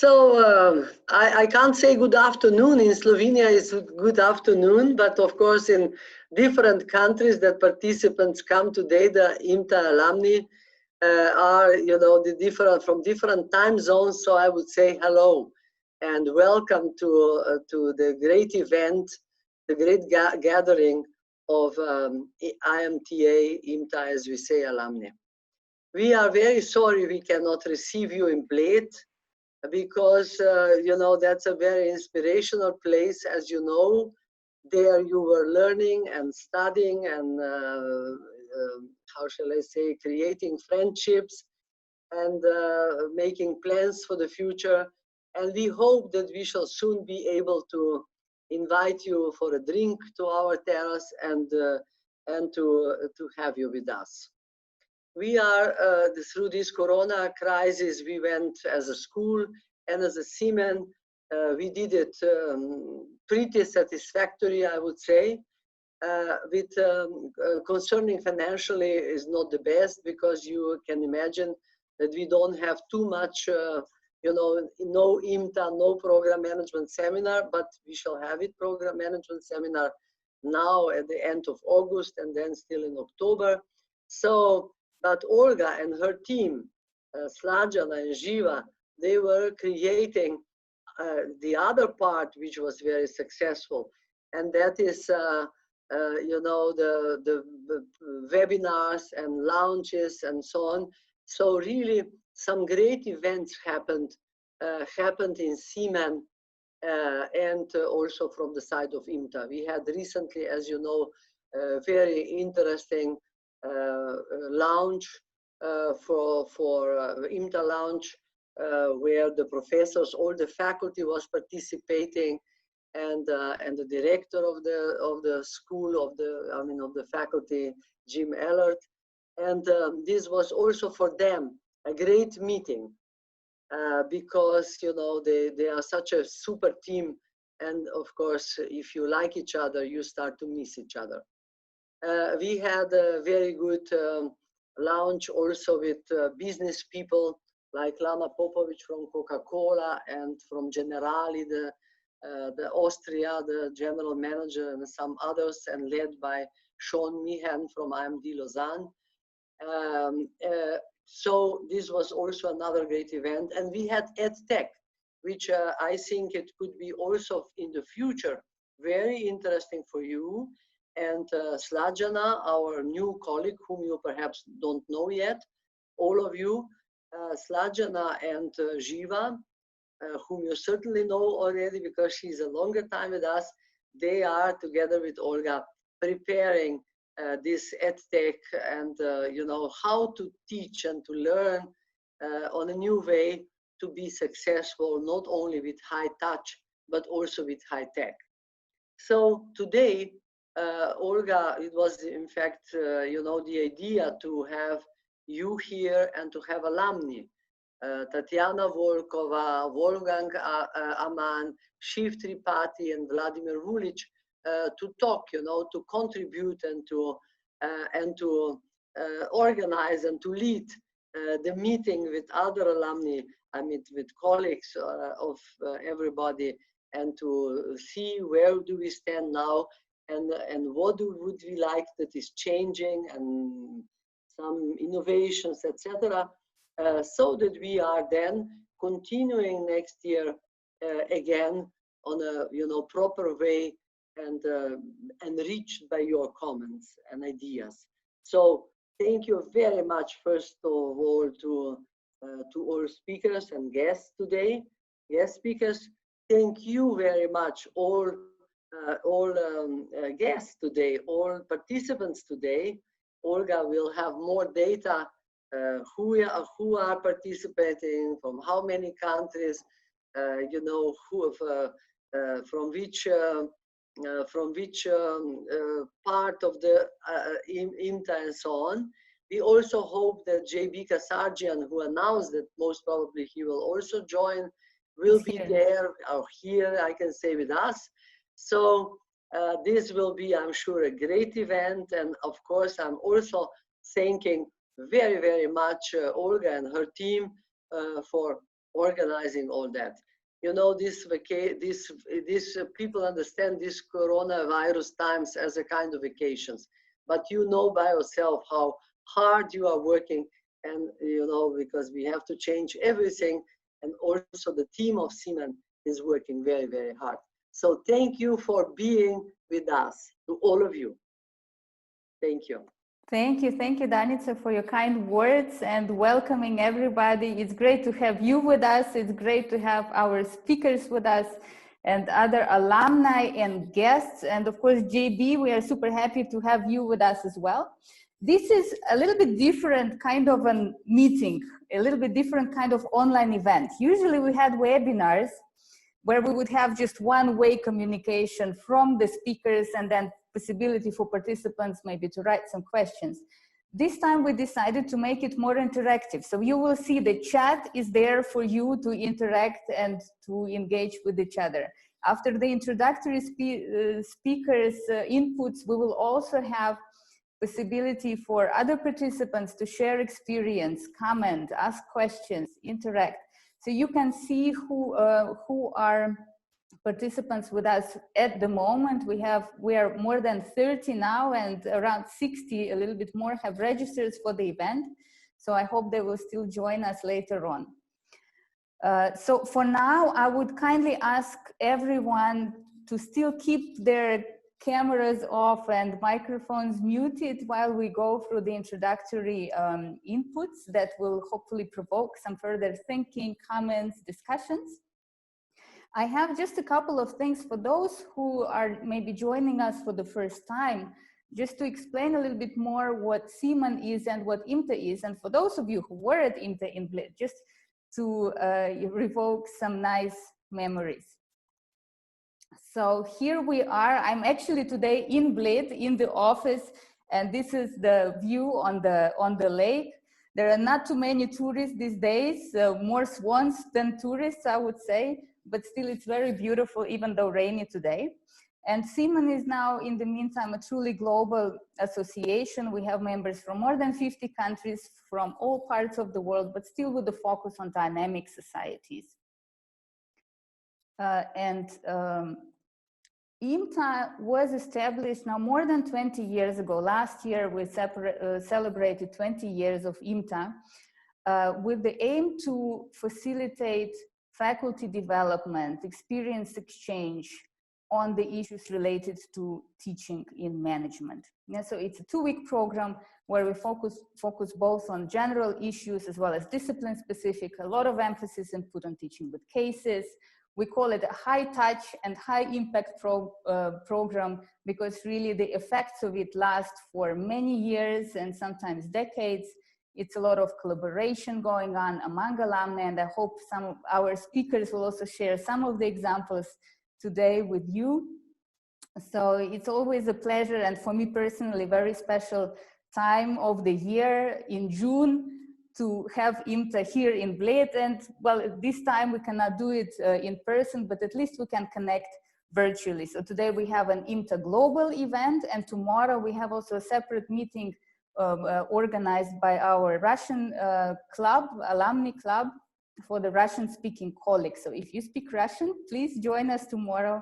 I can't say good afternoon. In Slovenia it's good afternoon, but of course in different countries that participants come today, the IMTA alumni are, you know, from different time zones. So I would say hello and welcome to the great event, the great gathering of IMTA, IMTA, as we say, alumni. We are very sorry we cannot receive you in Bled, because you know, that's a very inspirational place. As you know, there you were learning and studying and how shall I say, creating friendships and making plans for the future. And we hope that we shall soon be able to invite you for a drink to our terrace and to have you with us. We are, through this Corona crisis, we went as a school and as a CEEMAN, we did it pretty satisfactory, I would say. With concerning financially is not the best, because you can imagine that we don't have too much, you know, no IMTA, no program management seminar, but we shall have it, program management seminar, now at the end of August and then still in October. So, but Olga and her team, Tatjana and Shiva, they were creating the other part, which was very successful, and that is, you know, the webinars and launches and so on. So really, some great events happened in CEEMAN and also from the side of IMTA. We had recently, as you know, very interesting launch for IMTA launch, where the professors, all the faculty was participating, and the director of the school of the faculty, Jim Allard, and this was also for them a great meeting, because you know they are such a super team, and of course if you like each other, you start to miss each other. We had a very good launch also with business people like Lana Popovic from Coca-Cola and from Generali, the Austria, the general manager, and some others, and led by Sean Meehan from IMD Lausanne. So this was also another great event. And we had EdTech, which I think it could be also in the future very interesting for you. And Tatjana, our new colleague, whom you perhaps don't know yet, all of you, Tatjana and Shiva, whom you certainly know already because she's a longer time with us, they are together with Olga preparing this EdTech and you know, how to teach and to learn on a new way to be successful, not only with high touch, but also with high tech. So today, Olga, it was in fact, you know, the idea to have you here and to have alumni, Tatjana Volkova, Wolfgang Amann, Shiv Tripathi, and Vladimir Vulić, to talk, you know, to contribute and to organize and to lead the meeting with other alumni, I mean, with colleagues of everybody, and to see where do we stand now, and what would we like that is changing, and some innovations, etc., so that we are then continuing next year again on a, you know, proper way, and enriched by your comments and ideas. So thank you very much, first of all, to all speakers and guests today, guest speakers. Thank you very much, all guests today, all participants today. Olga will have more data, who are participating, from how many countries, you know, from which part of the IMTA and so on. We also hope that JB Kasarjian, who announced that most probably he will also join, will be there, or here, I can say, with us. So this will be, I'm sure, a great event. And of course, I'm also thanking very, very much Olga and her team for organizing all that. You know, this people understand this coronavirus times as a kind of vacations, but you know by yourself how hard you are working, and you know, because we have to change everything, and also the team of CEEMAN is working very, very hard. So thank you for being with us, to all of you. Thank you. Thank you, Danica, for your kind words and welcoming everybody. It's great to have you with us. It's great to have our speakers with us and other alumni and guests. And of course, JB, we are super happy to have you with us as well. This is a little bit different kind of a meeting, a little bit different kind of online event. Usually we had webinars where we would have just one-way communication from the speakers and then possibility for participants maybe to write some questions. This time we decided to make it more interactive. So you will see the chat is there for you to interact and to engage with each other. After the introductory speakers' inputs, we will also have possibility for other participants to share experience, comment, ask questions, interact. So you can see who are participants with us at the moment. We are more than 30 now, and around 60, a little bit more, have registered for the event. So I hope they will still join us later on. So for now, I would kindly ask everyone to still keep their cameras off and microphones muted while we go through the introductory inputs that will hopefully provoke some further thinking, comments, discussions. I have just a couple of things for those who are maybe joining us for the first time, just to explain a little bit more what CEEMAN is and what IMTA is. And for those of you who were at IMTA in Bled, just to revoke some nice memories. So here we are. I'm actually today in Bled, in the office, and this is the view on the lake. There are not too many tourists these days, more swans than tourists, I would say, but still it's very beautiful, even though rainy today. And CEEMAN is now, in the meantime, a truly global association. We have members from more than 50 countries from all parts of the world, but still with the focus on dynamic societies. IMTA was established now more than 20 years ago. Last year, we celebrated 20 years of IMTA with the aim to facilitate faculty development, experience exchange on the issues related to teaching in management. Yeah, so it's a 2-week program where we focus both on general issues as well as discipline specific, a lot of emphasis and put on teaching with cases. We call it a high touch and high impact program because really the effects of it last for many years and sometimes decades. It's a lot of collaboration going on among alumni, and I hope some of our speakers will also share some of the examples today with you. So it's always a pleasure, and for me personally, very special time of the year in June to have IMTA here in Bled. And well, this time we cannot do it in person, but at least we can connect virtually. So today we have an IMTA global event, and tomorrow we have also a separate meeting organized by our Russian club, alumni club, for the Russian speaking colleagues. So if you speak Russian, please join us tomorrow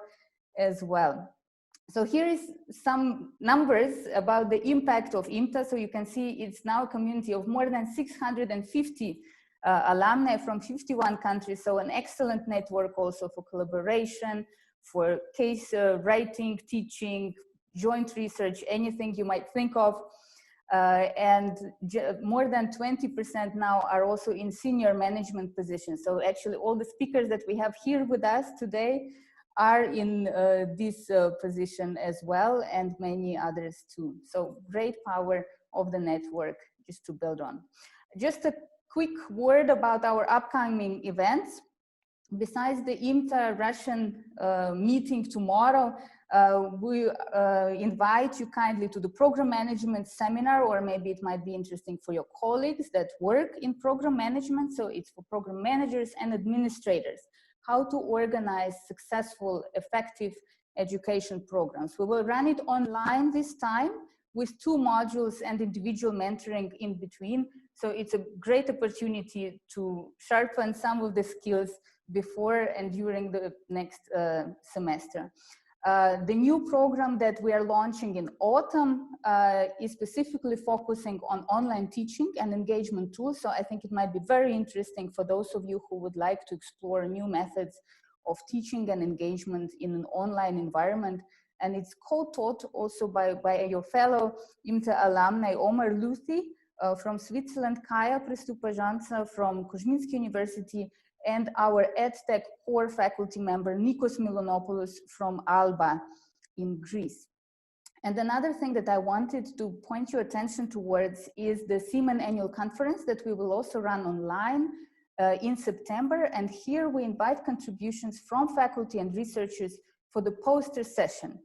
as well. So here is some numbers about the impact of IMTA. So you can see it's now a community of more than 650 alumni from 51 countries. So an excellent network also for collaboration, for case writing, teaching, joint research, anything you might think of. And more than 20% now are also in senior management positions. So actually all the speakers that we have here with us today are in this position as well, and many others too. So great power of the network just to build on. Just a quick word about our upcoming events. Besides the IMTA Russian meeting tomorrow, we invite you kindly to the program management seminar, or maybe it might be interesting for your colleagues that work in program management. So it's for program managers and administrators, how to organize successful, effective education programs. We will run it online this time, with 2 modules and individual mentoring in between. So it's a great opportunity to sharpen some of the skills before and during the next semester. The new program that we are launching in autumn is specifically focusing on online teaching and engagement tools. So I think it might be very interesting for those of you who would like to explore new methods of teaching and engagement in an online environment. And it's co-taught also by your fellow IMTA alumni, Omar Luthi from Switzerland, Kaya Pristupajanca from Kuzminski University, and our EdTech core faculty member, Nikos Milonopoulos from Alba in Greece. And another thing that I wanted to point your attention towards is the CEEMAN annual conference that we will also run online in September. And here we invite contributions from faculty and researchers for the poster session.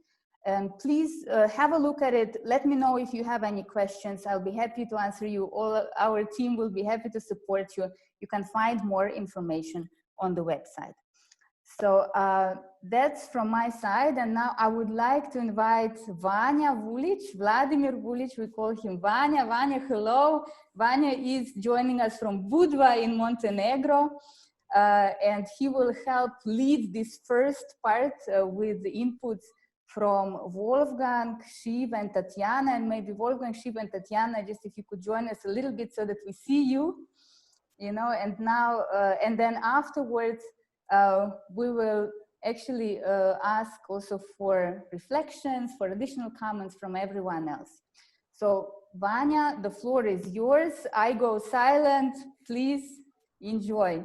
And please have a look at it. Let me know if you have any questions. I'll be happy to answer you. All our team will be happy to support you. You can find more information on the website. So that's from my side. And now I would like to invite Vanya Vulić, Vladimir Vulić, we call him Vanya. Vanya, hello. Vanya is joining us from Budva in Montenegro. And he will help lead this first part with the inputs from Wolfgang, Shiv, and Tatjana. And maybe Wolfgang, Shiv, and Tatjana, just if you could join us a little bit so that we see you, you know, and now, and then afterwards, we will actually ask also for reflections, for additional comments from everyone else. So Vanya, the floor is yours. I go silent. Please enjoy.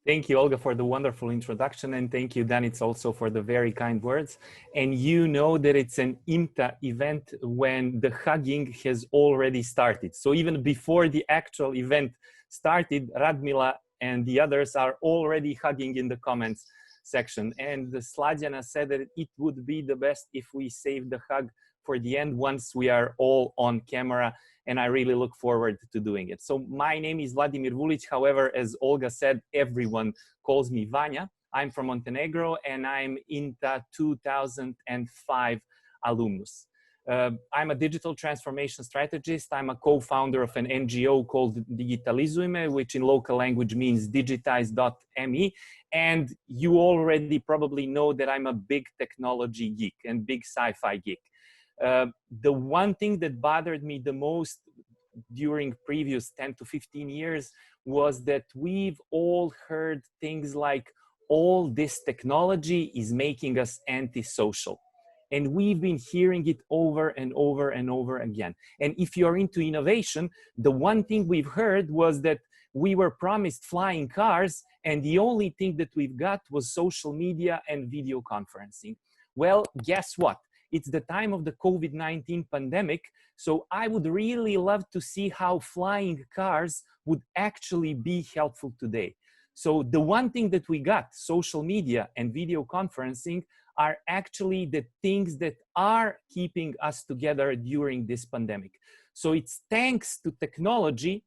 Thank you, Olga, for the wonderful introduction. And thank you, Danica, also for the very kind words. And you know that it's an IMTA event when the hugging has already started. So even before the actual event started, Radmila and the others are already hugging in the comments section. And Tatjana said that it would be the best if we save the hug for the end once we are all on camera. And I really look forward to doing it. So my name is Vladimir Vulić. However, as Olga said, everyone calls me Vanya. I'm from Montenegro and I'm IMTA 2005 alumnus. I'm a digital transformation strategist. I'm a co-founder of an NGO called Digitalizujme, which in local language means digitize.me. And you already probably know that I'm a big technology geek and big sci-fi geek. The one thing that bothered me the most during previous 10 to 15 years was that we've all heard things like all this technology is making us antisocial. And we've been hearing it over and over and over again. And if you're into innovation, the one thing we've heard was that we were promised flying cars and the only thing that we've got was social media and video conferencing. Well, guess what? It's the time of the COVID-19 pandemic, so I would really love to see how flying cars would actually be helpful today. So the one thing that we got, social media and video conferencing, are actually the things that are keeping us together during this pandemic. So it's thanks to technology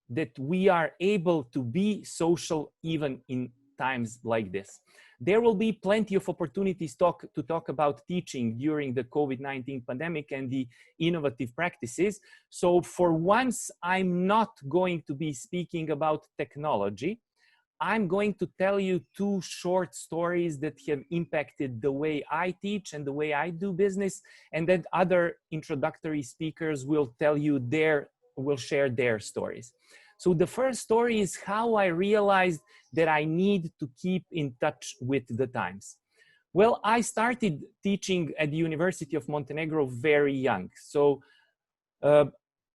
that we are able to be social even in times like this. There will be plenty of opportunities to talk about teaching during the COVID-19 pandemic and the innovative practices. So for once, I'm not going to be speaking about technology. I'm going to tell you 2 short stories that have impacted the way I teach and the way I do business, and then other introductory speakers will tell you will share their stories. So the first story is how I realized that I need to keep in touch with the times. Well, I started teaching at the University of Montenegro very young. So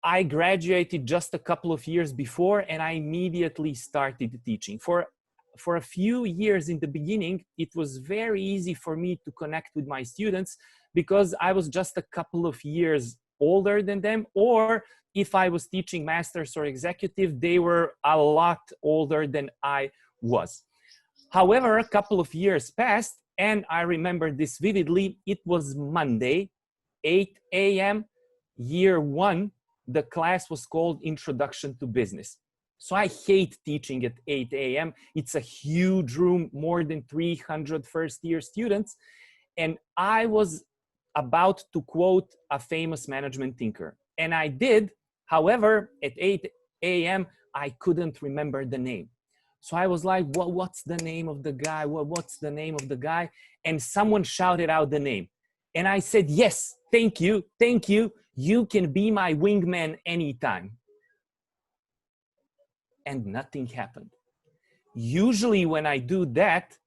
I graduated just a couple of years before and I immediately started teaching. For a few years in the beginning, it was very easy for me to connect with my students because I was just a couple of years older than them, or if I was teaching masters or executive, they were a lot older than I was. However, a couple of years passed and I remember this vividly. It was Monday, 8 a.m., year 1. The class was called Introduction to Business. So I hate teaching at 8 a.m. It's a huge room, more than 300 first-year students. And I was about to quote a famous management thinker. And I did. However, at 8 a.m., I couldn't remember the name. So I was like, what's the name of the guy? What's the name of the guy? And someone shouted out the name. And I said, yes, thank you, thank you. You can be my wingman anytime. And nothing happened. Usually when I do that,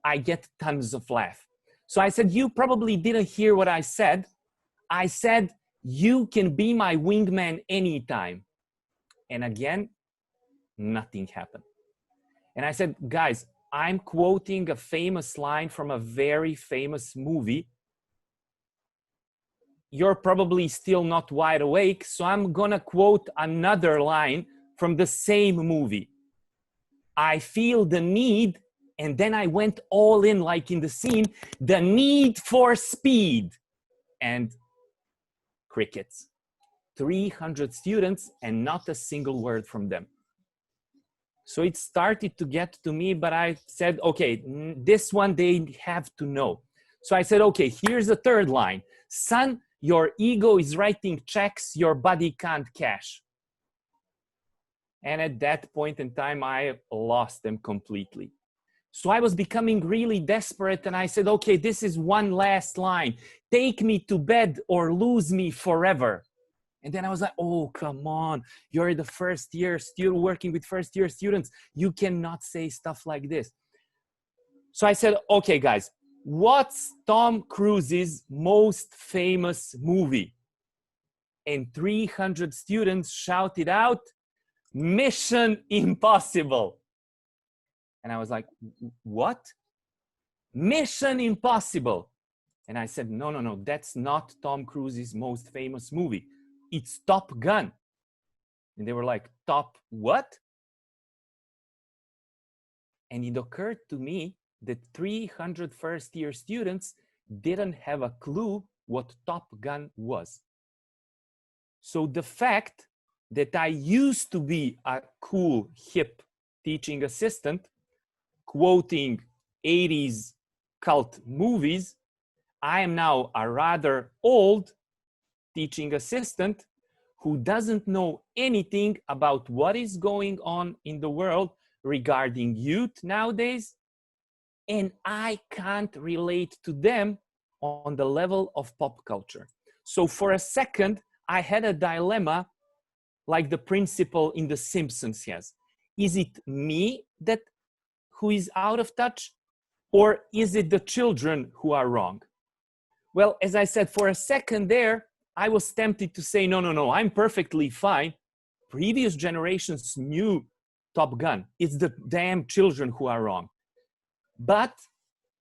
I get tons of laugh. So I said, you probably didn't hear what I said. I said, you can be my wingman anytime. And again, nothing happened. And I said, guys, I'm quoting a famous line from a very famous movie. You're probably still not wide awake, so I'm gonna quote another line from the same movie. I feel the need, and then I went all in, like in the scene, the need for speed. And crickets. 300 students and not a single word from them. So it started to get to me, but I said, okay, this one they have to know. So I said, okay, here's the third line. Son, your ego is writing checks your body can't cash. And at that point in time, I lost them completely. So I was becoming really desperate, and I said, okay, this is one last line. Take me to bed or lose me forever. And then I was like, oh, come on. You're the first year student working with first year students. You cannot say stuff like this. So I said, okay, guys, what's Tom Cruise's most famous movie? And 300 students shouted out, Mission Impossible. And I was like, what? Mission Impossible. And I said, no, that's not Tom Cruise's most famous movie. It's Top Gun. And they were like, Top what? And it occurred to me that 300 first-year students didn't have a clue what Top Gun was. So the fact that I used to be a cool, hip teaching assistant, quoting 80s cult movies, I am now a rather old teaching assistant who doesn't know anything about what is going on in the world regarding youth nowadays, and I can't relate to them on the level of pop culture. So for a second, I had a dilemma like the principal in The Simpsons has. Is it me who is out of touch, or is it the children who are wrong? Well, as I said, for a second there, I was tempted to say, no, I'm perfectly fine. Previous generations knew Top Gun. It's the damn children who are wrong. But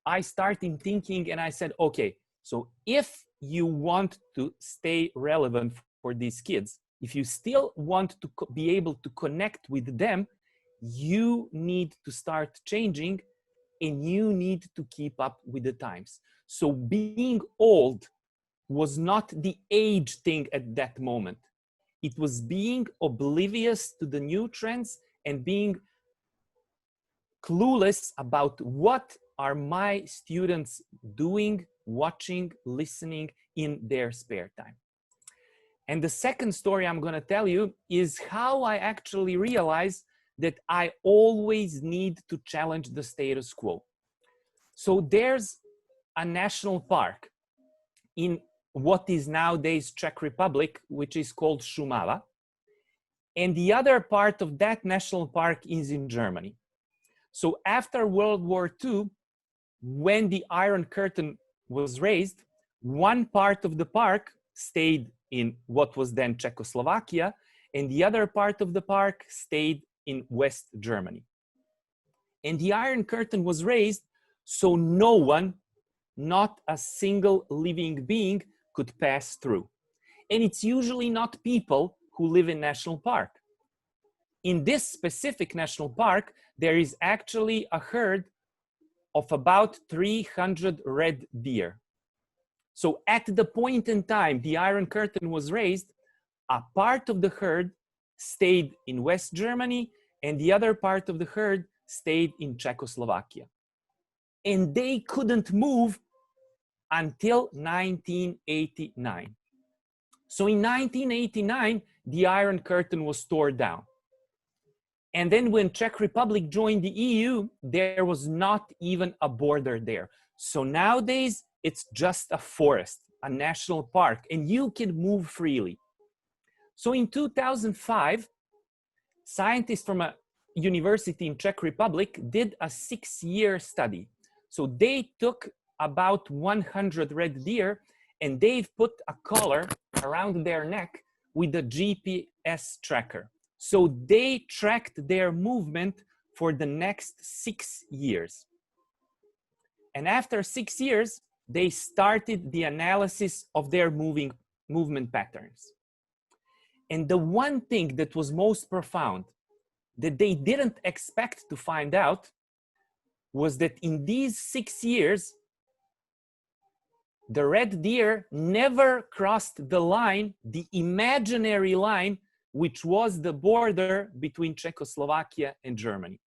I started thinking and I said, okay, so if you want to stay relevant for these kids, if you still want to be able to connect with them, you need to start changing and you need to keep up with the times. So being old was not the age thing at that moment. It was being oblivious to the new trends and being clueless about what are my students doing, watching, listening in their spare time. And the second story I'm going to tell you is how I actually realized that I always need to challenge the status quo. So there's a national park in what is nowadays Czech Republic, which is called Šumava. And the other part of that national park is in Germany. So after World War II, when the Iron Curtain was raised, one part of the park stayed in what was then Czechoslovakia, and the other part of the park stayed in West Germany. And the Iron Curtain was raised so no one, not a single living being, could pass through. And it's usually not people who live in national park. In this specific national park, there is actually a herd of about 300 red deer. So at the point in time the Iron Curtain was raised, a part of the herd stayed in West Germany and the other part of the herd stayed in Czechoslovakia. And they couldn't move until 1989. So in 1989, the Iron Curtain was torn down. And then when Czech Republic joined the EU, there was not even a border there. So nowadays, it's just a forest, a national park, and you can move freely. So in 2005, scientists from a university in Czech Republic did a 6-year study. So they took about 100 red deer and they've put a collar around their neck with a GPS tracker. So they tracked their movement for the next 6 years. And after 6 years, they started the analysis of their movement patterns. And the one thing that was most profound that they didn't expect to find out was that in these 6 years, the red deer never crossed the line, the imaginary line, which was the border between Czechoslovakia and Germany.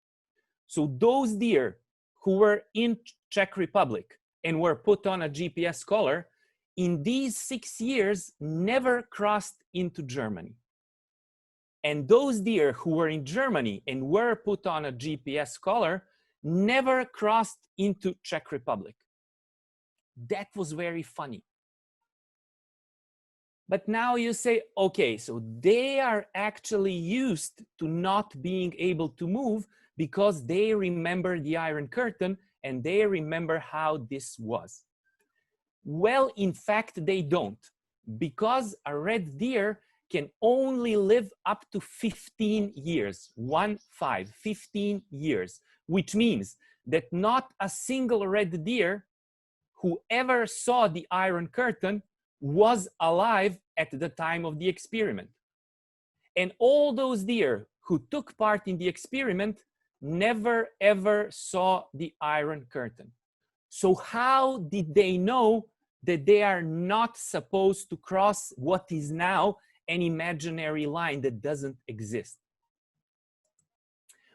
So those deer who were in Czech Republic and were put on a GPS collar, in these 6 years never crossed into Germany. And those deer who were in Germany and were put on a GPS collar never crossed into Czech Republic. That was very funny. But now you say, okay, so they are actually used to not being able to move because they remember the Iron Curtain and they remember how this was. Well, in fact, they don't, because a red deer can only live up to 15 years, 15 years, which means that not a single red deer who ever saw the Iron Curtain was alive at the time of the experiment. And all those deer who took part in the experiment never ever saw the Iron Curtain. So how did they know that they are not supposed to cross what is now an imaginary line that doesn't exist?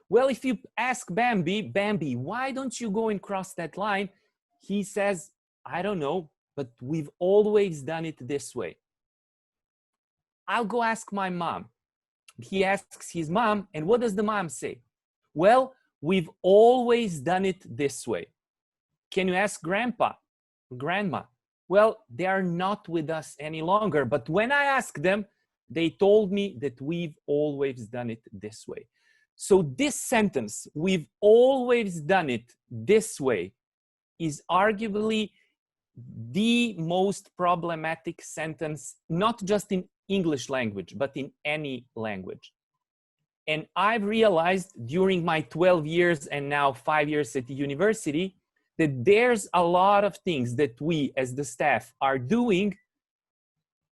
Well, if you ask Bambi, why don't you go and cross that line? He says, I don't know, but we've always done it this way. I'll go ask my mom. He asks his mom, and what does the mom say? Well, we've always done it this way. Can you ask grandpa, grandma? Well, they are not with us any longer, but when I asked them, they told me that we've always done it this way. So this sentence, we've always done it this way, is arguably the most problematic sentence, not just in English language, but in any language. And I've realized during my 12 years and now 5 years at the university that there's a lot of things that we as the staff are doing,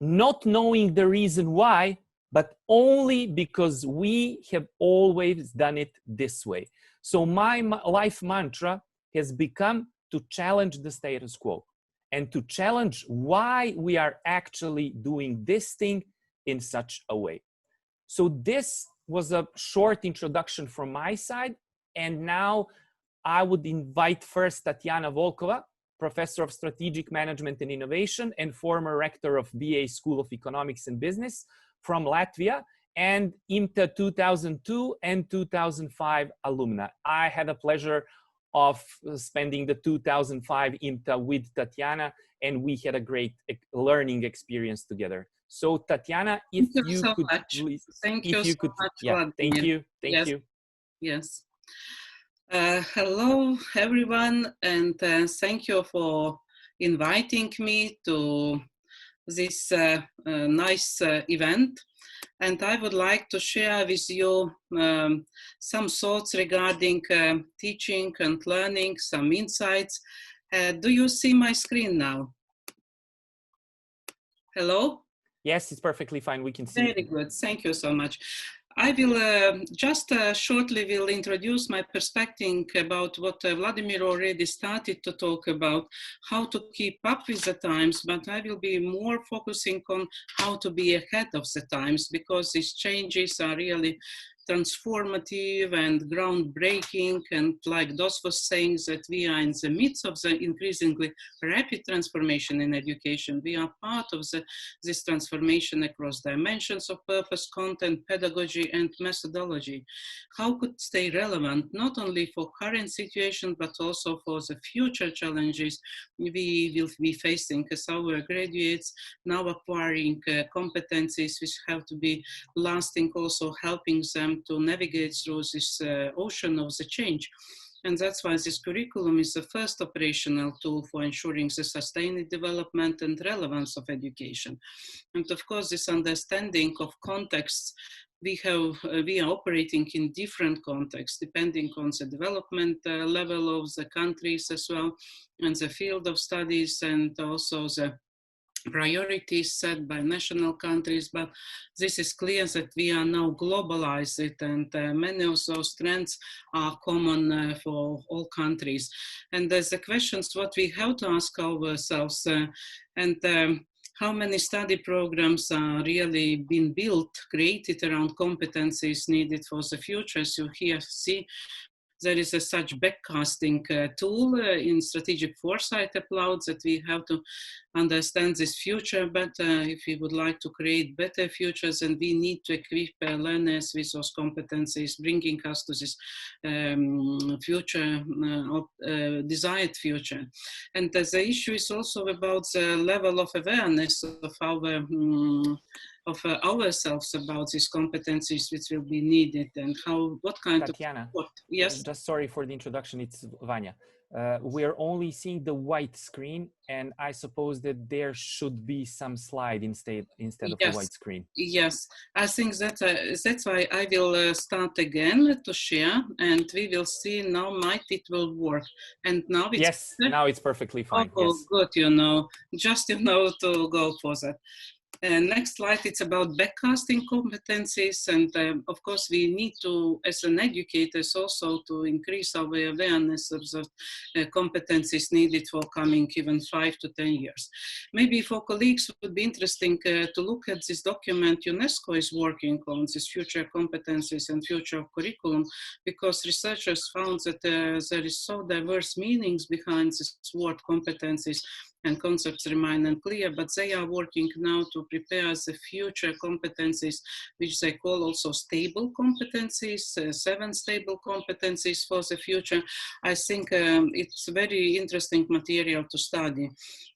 not knowing the reason why, but only because we have always done it this way. So my life mantra has become to challenge the status quo and to challenge why we are actually doing this thing in such a way. So this was a short introduction from my side. And now I would invite first Tatjana Volkova, Professor of Strategic Management and Innovation and former Rector of BA School of Economics and Business from Latvia, and IMTA 2002 and 2005 alumna. I had a pleasure of spending the 2005 IMTA with Tatjana, and we had a great learning experience together. So Tatjana, if you could please, thank you so much. Yeah, thank you. Thank you. Yes. Hello, everyone, and thank you for inviting me to this nice event. And I would like to share with you some thoughts regarding teaching and learning, some insights. Do you see my screen now? Hello? Yes, it's perfectly fine. We can see. Very good. Thank you so much. I will just shortly will introduce my perspective about what Vladimir already started to talk about, how to keep up with the times, but I will be more focusing on how to be ahead of the times, because these changes are really transformative and groundbreaking, and like Dos was saying, that we are in the midst of the increasingly rapid transformation in education. We are part of this transformation across dimensions of purpose, content, pedagogy, and methodology. How could stay relevant, not only for current situation, but also for the future challenges we will be facing as our graduates now acquiring competencies which have to be lasting, also helping them to navigate through this ocean of the change. And that's why this curriculum is the first operational tool for ensuring the sustained development and relevance of education. And of course, this understanding of contexts, we are operating in different contexts, depending on the development level of the countries as well, and the field of studies, and also the priorities set by national countries. But this is clear that we are now globalized, and many of those trends are common for all countries. And there's the questions what we have to ask ourselves, how many study programs are really being built, created around competencies needed for the future. As you here see, there is a such backcasting tool in strategic foresight applied, that we have to understand this future better. If we would like to create better futures, and we need to equip learners with those competencies, bringing us to this future, desired future. And the issue is also about the level of awareness of ourselves about these competencies which will be needed, and what kind Tatjana, of support. Yes. Just sorry for the introduction. It's Vanya. We're only seeing the white screen, and I suppose that there should be some slide instead of a white screen. Yes, I think that's why I will start again to share, and we will see now it will work. And now it's now it's perfectly fine. Oh, yes. Good, just to go for that. Next slide, it's about backcasting competencies. And of course, we need to, as an educators, also to increase our awareness of the competencies needed for coming even 5 to 10 years. Maybe for colleagues, it would be interesting to look at this document UNESCO is working on, this future competencies and future curriculum, because researchers found that there is so diverse meanings behind this word competencies, and concepts remain unclear, but they are working now to prepare the future competencies, which they call also stable competencies, 7 stable competencies for the future. I think it's very interesting material to study.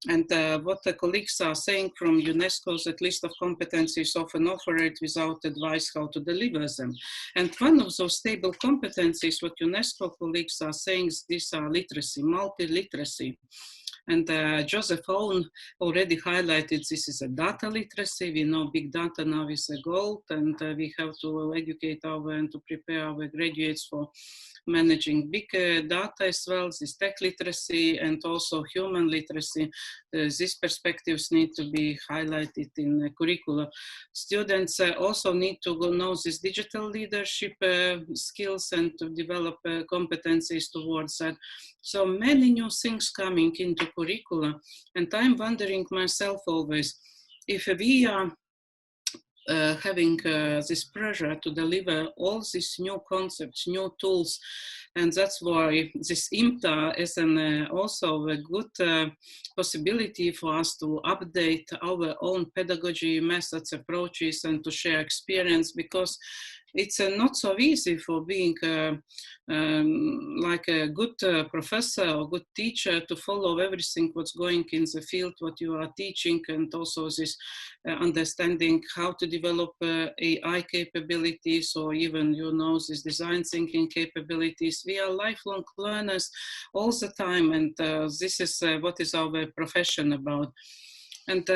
And what the colleagues are saying from UNESCO, that list of competencies often offered without advice how to deliver them. And one of those stable competencies, what UNESCO colleagues are saying, is these are literacy, multi-literacy. And Joseph Owen already highlighted this is a data literacy. We know big data now is a gold, and we have to educate and to prepare our graduates for managing big data as well, this tech literacy, and also human literacy. These perspectives need to be highlighted in the curricula. Students also need to know this digital leadership skills and to develop competencies towards that. So many new things coming into curricula, and I'm wondering myself always, if we are having this pressure to deliver all these new concepts, new tools, and that's why this IMTA is also a good possibility for us to update our own pedagogy methods, approaches, and to share experience, because it's not so easy for being like a good professor or good teacher to follow everything what's going in the field, what you are teaching, and also this understanding how to develop AI capabilities, or even, this design thinking capabilities. We are lifelong learners all the time, and this is what is our profession about. And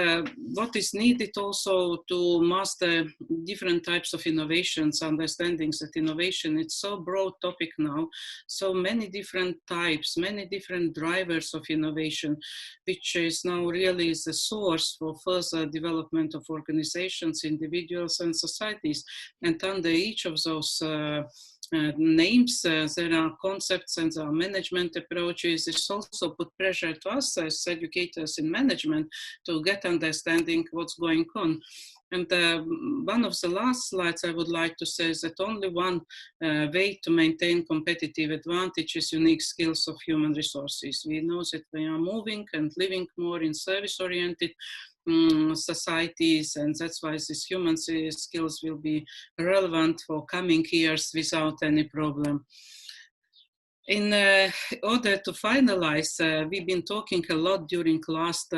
what is needed also to master different types of innovations, understandings that innovation, it's so broad topic now, so many different types, many different drivers of innovation, which is now really the source for further development of organizations, individuals, and societies. And under each of those names, there are concepts and there are management approaches. This also put pressure to us as educators in management to get understanding what's going on. And one of the last slides I would like to say is that only one way to maintain competitive advantage is unique skills of human resources. We know that we are moving and living more in service-oriented societies, and that's why these human skills will be relevant for coming years without any problem. In order to finalize, we've been talking a lot during last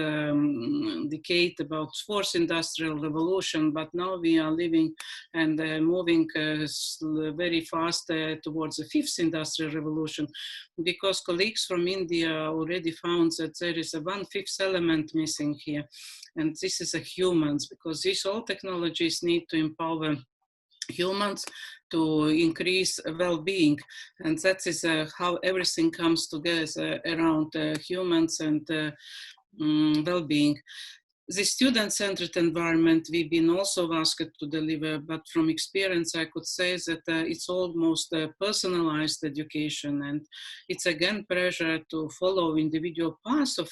decade about fourth industrial revolution, but now we are living and moving very fast towards the fifth industrial revolution, because colleagues from India already found that there is a 1/5 element missing here, and this is humans, because these all technologies need to empower humans to increase well-being, and that is how everything comes together around humans and well-being. The student-centered environment we've been also asked to deliver, but from experience I could say that it's almost personalized education, and it's again pressure to follow individual paths of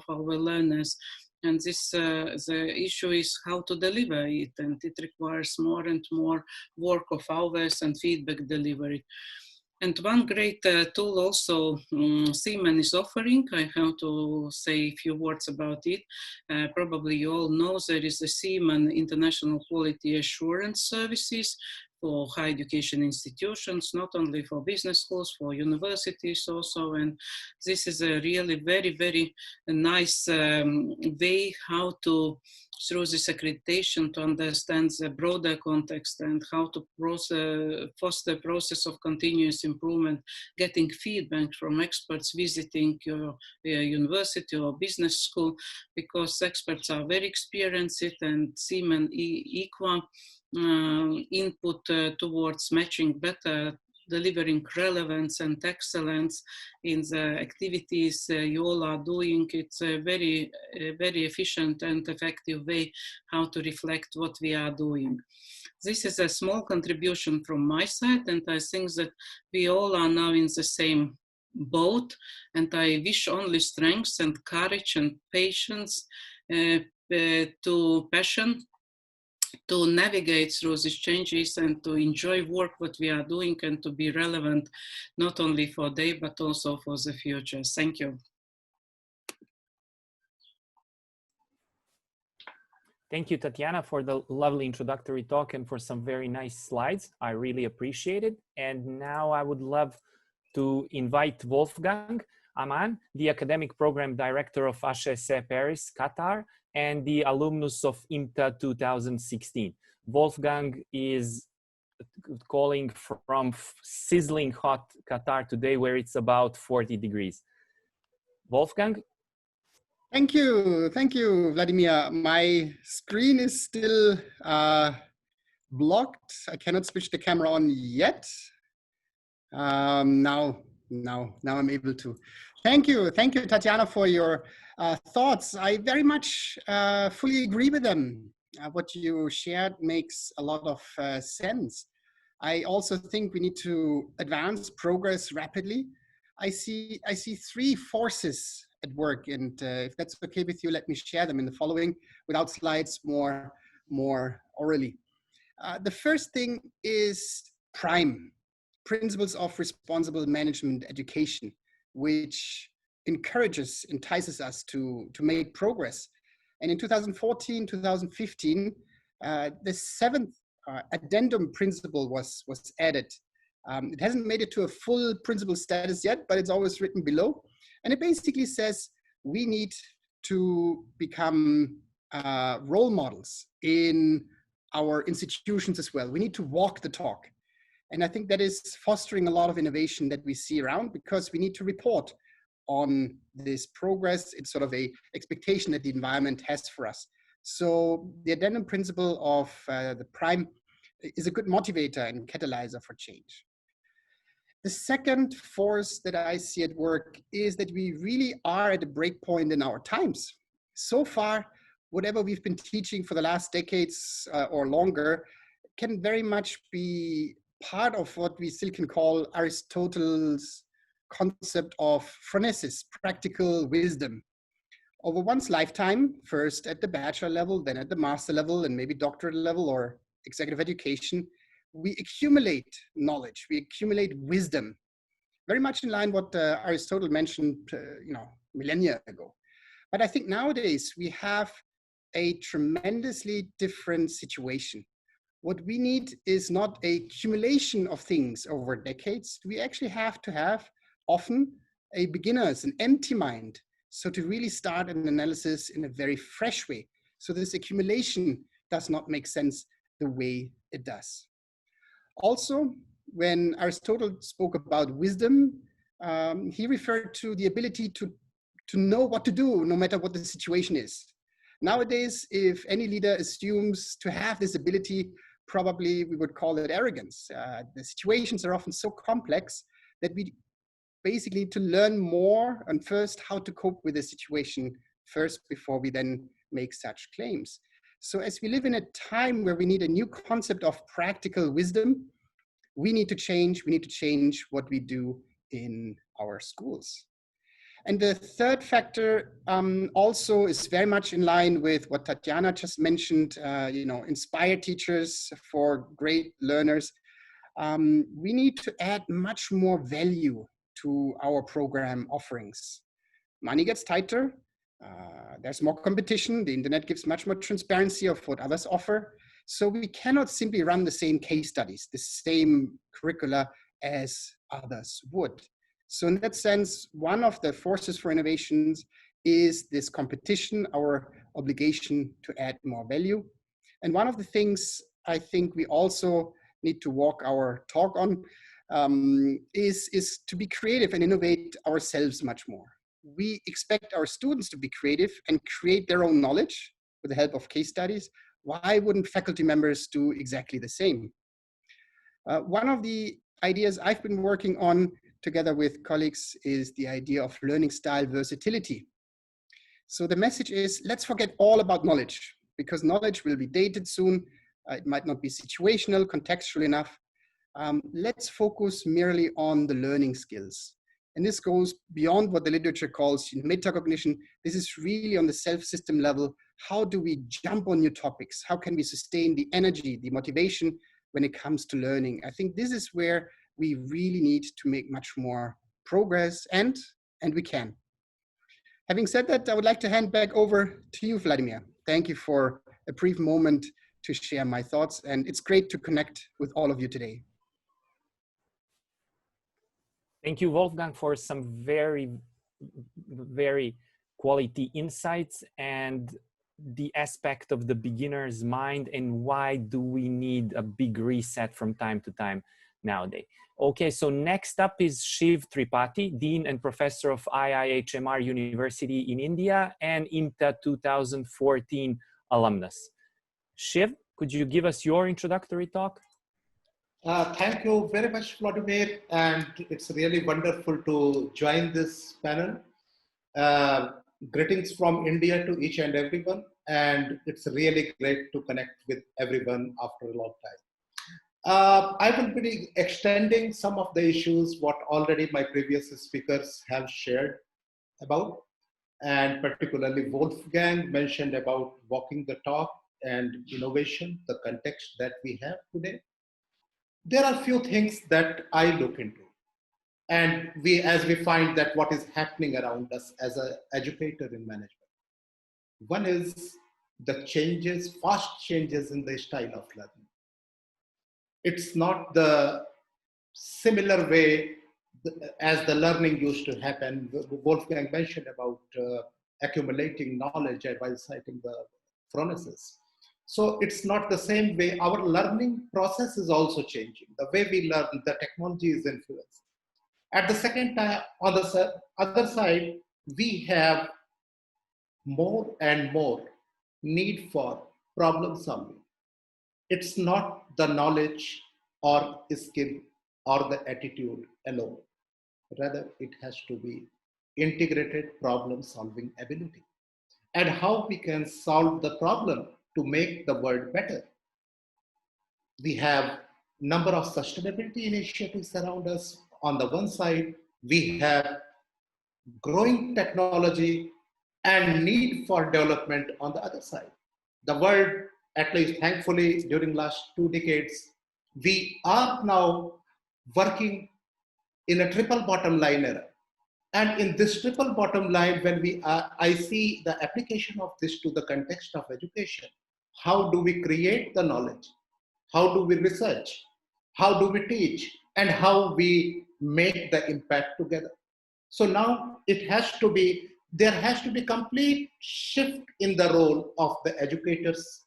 our learners. And this, the issue is how to deliver it, and it requires more and more work of hours and feedback delivery. And one great tool also CEEMAN is offering, I have to say a few words about it. Probably you all know there is the CEEMAN International Quality Assurance Services for higher education institutions, not only for business schools, for universities also. And this is a really very, very nice way how to, through this accreditation, to understand the broader context and how to foster the process of continuous improvement, getting feedback from experts visiting your university or business school, because experts are very experienced, and CEEMAN equal input towards matching better, delivering relevance and excellence in the activities you all are doing. It's a very efficient and effective way how to reflect what we are doing. This is a small contribution from my side, and I think that we all are now in the same boat, and I wish only strength and courage and patience to passion to navigate through these changes and to enjoy work what we are doing, and to be relevant not only for today but also for the future. Thank you. Thank you, Tatjana, for the lovely introductory talk and for some very nice slides. I really appreciate it. And now I would love to invite Wolfgang Amann, the Academic Program Director of HSE Paris, Qatar, and the alumnus of IMTA 2016. Wolfgang is calling from sizzling hot Qatar today, where it's about 40 degrees. Wolfgang? Thank you, Vladimir. My screen is still blocked. I cannot switch the camera on yet. Now I'm able to. Thank you, Tatjana, for your thoughts. I very much fully agree with them. What you shared makes a lot of sense. I also think we need to advance progress rapidly. I see three forces at work, and if that's okay with you, let me share them in the following, without slides, more orally. The first thing is PRIME, Principles of Responsible Management Education, which entices us to make progress. And in 2014, 2015, the seventh addendum principle was added. It hasn't made it to a full principle status yet, but it's always written below. And it basically says we need to become role models in our institutions as well. We need to walk the talk. And I think that is fostering a lot of innovation that we see around, because we need to report on this progress. It's sort of an expectation that the environment has for us. So the addendum principle of the PRIME is a good motivator and catalyzer for change. The second force that I see at work is that we really are at a break point in our times. So far, whatever we've been teaching for the last decades or longer can very much be part of what we still can call Aristotle's concept of phronesis, practical wisdom. over one's lifetime, first at the bachelor level, then at the master level, and maybe doctorate level or executive education, we accumulate knowledge, we accumulate wisdom, very much in line what Aristotle mentioned, millennia ago. But I think nowadays we have a tremendously different situation. What we need is not a accumulation of things over decades. We actually have to have often a beginner's, an empty mind. So to really start an analysis in a very fresh way. So this accumulation does not make sense the way it does. Also, when Aristotle spoke about wisdom, he referred to the ability to know what to do no matter what the situation is. Nowadays, if any leader assumes to have this ability, probably we would call it arrogance. The situations are often so complex that we basically need to learn more and first how to cope with the situation first before we then make such claims. So as we live in a time where we need a new concept of practical wisdom, we need to change what we do in our schools. And the third factor also is very much in line with what Tatjana just mentioned, inspire teachers for great learners. We need to add much more value to our program offerings. Money gets tighter, there's more competition, the internet gives much more transparency of what others offer. So we cannot simply run the same case studies, the same curricula as others would. So in that sense, one of the forces for innovations is this competition, our obligation to add more value. And one of the things I think we also need to walk our talk on is to be creative and innovate ourselves much more. We expect our students to be creative and create their own knowledge with the help of case studies. Why wouldn't faculty members do exactly the same? One of the ideas I've been working on together with colleagues is the idea of learning style versatility. So the message is, let's forget all about knowledge, because knowledge will be dated soon. It might not be situational, contextual enough. Let's focus merely on the learning skills. And this goes beyond what the literature calls metacognition. This is really on the self-system level. How do we jump on new topics? How can we sustain the energy, the motivation when it comes to learning? I think this is where we really need to make much more progress, and we can. Having said that, I would like to hand back over to you, Vladimir. Thank you for a brief moment to share my thoughts, and it's great to connect with all of you today. Thank you, Wolfgang, for some very, very quality insights and the aspect of the beginner's mind and why do we need a big reset from time to time nowadays. Okay, so next up is Shiv Tripathi, Dean and Professor of IIHMR University in India and IMTA 2014 alumnus. Shiv, could you give us your introductory talk? Thank you very much, Vladimir, and it's really wonderful to join this panel. Greetings from India to each and everyone, and it's really great to connect with everyone after a long time. I will be extending some of the issues what already my previous speakers have shared about, and particularly Wolfgang mentioned about walking the talk and innovation, the context that we have today. There are a few things that I look into, and as we find that what is happening around us as an educator in management. One is the changes, fast changes in the style of learning. It's not the similar way as the learning used to happen. Wolfgang mentioned about accumulating knowledge while citing the phronesis. So it's not the same way. Our learning process is also changing. The way we learn, the technology is influenced. At the second time, on the other side, we have more and more need for problem solving. It's not the knowledge or skill or the attitude alone. Rather, it has to be integrated problem solving ability. And how we can solve the problem to make the world better. We have number of sustainability initiatives around us. On the one side, we have growing technology and need for development on the other side. The world, at least thankfully, during last 2 decades, we are now working in a triple bottom line era. And in this triple bottom line, when I see the application of this to the context of education, how do we create the knowledge? How do we research? How do we teach? And how we make the impact together? So now there has to be complete shift in the role of the educators,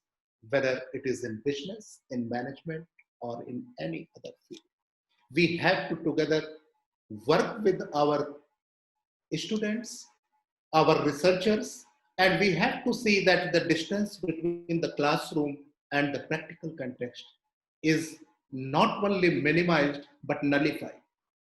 whether it is in business, in management, or in any other field. We have to together work with our students, our researchers, and we have to see that the distance between the classroom and the practical context is not only minimized, but nullified.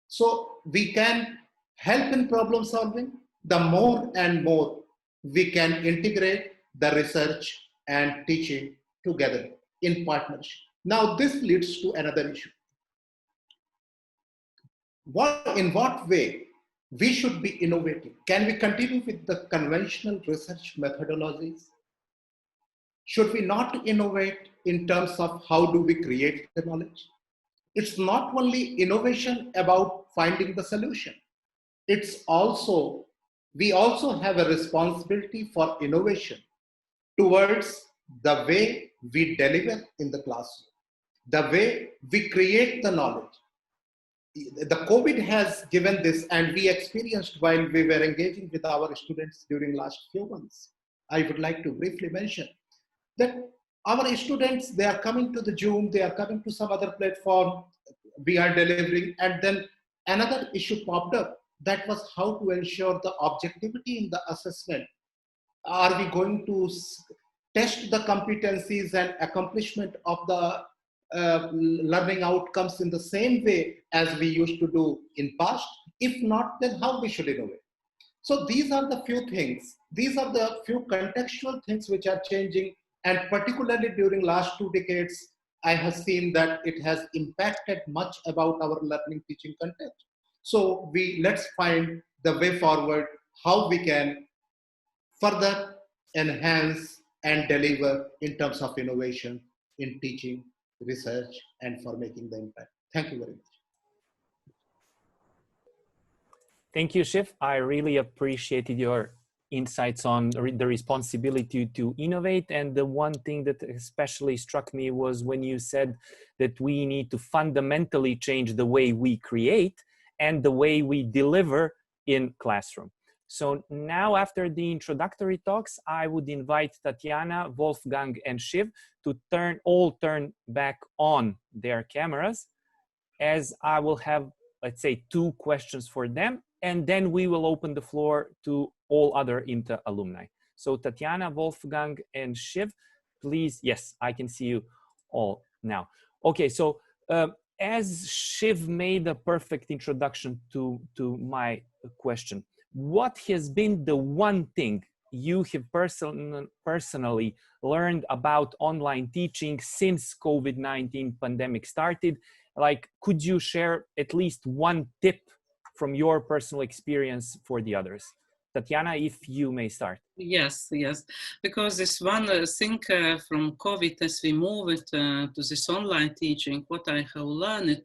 So we can help in problem solving. The more and more we can integrate the research and teaching together in partnership. Now this leads to another issue. In what way we should be innovating? Can we continue with the conventional research methodologies? Should we not innovate in terms of how do we create the knowledge? It's not only innovation about finding the solution. We also have a responsibility for innovation towards the way we deliver in the classroom, the way we create the knowledge. The COVID has given this, and we experienced while we were engaging with our students during last few months. I would like to briefly mention that our students, they are coming to the Zoom, they are coming to some other platform, we are delivering, and then another issue popped up. That was how to ensure the objectivity in the assessment. Are we going to test the competencies and accomplishment of the learning outcomes in the same way as we used to do in past? If not, then how we should innovate? So these are the few things. These are the few contextual things which are changing, and particularly during last 2 decades, I have seen that it has impacted much about our learning teaching content. So let's find the way forward, how we can further enhance and deliver in terms of innovation in teaching, research, and for making the impact. Thank you very much. Thank you, Shiv. I really appreciated your insights on the responsibility to innovate. And the one thing that especially struck me was when you said that we need to fundamentally change the way we create and the way we deliver in classroom. So now, after the introductory talks, I would invite Tatjana, Wolfgang, and Shiv to turn back on their cameras, as I will have, let's say, 2 questions for them, and then we will open the floor to all other IMTA alumni. So Tatjana, Wolfgang, and Shiv, please. Yes, I can see you all now. Okay, so as Shiv made a perfect introduction to my question, what has been the one thing you have personally learned about online teaching since COVID-19 pandemic started? Like, could you share at least one tip from your personal experience for the others? Tatjana, if you may start. Yes, because this one thing from COVID, as we move it to this online teaching, what I have learned,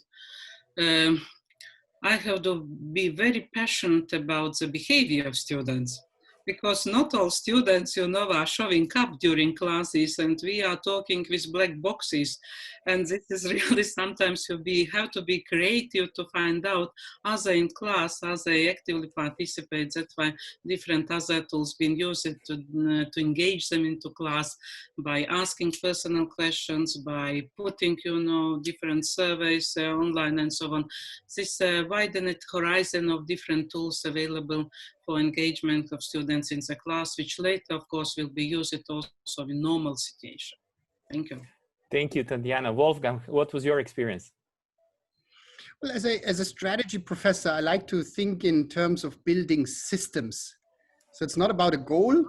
I have to be very passionate about the behavior of students, because not all students, are showing up during classes, and we are talking with black boxes. And this is really sometimes you have to be creative to find out, are they in class, are they actively participate? That's why different other tools being used to engage them into class by asking personal questions, by putting, different surveys online and so on. This widened horizon of different tools available for engagement of students in the class, which later, of course, will be used also in normal situation. Thank you. Thank you, Tatjana. Wolfgang, what was your experience? Well, as a strategy professor, I like to think in terms of building systems. So it's not about a goal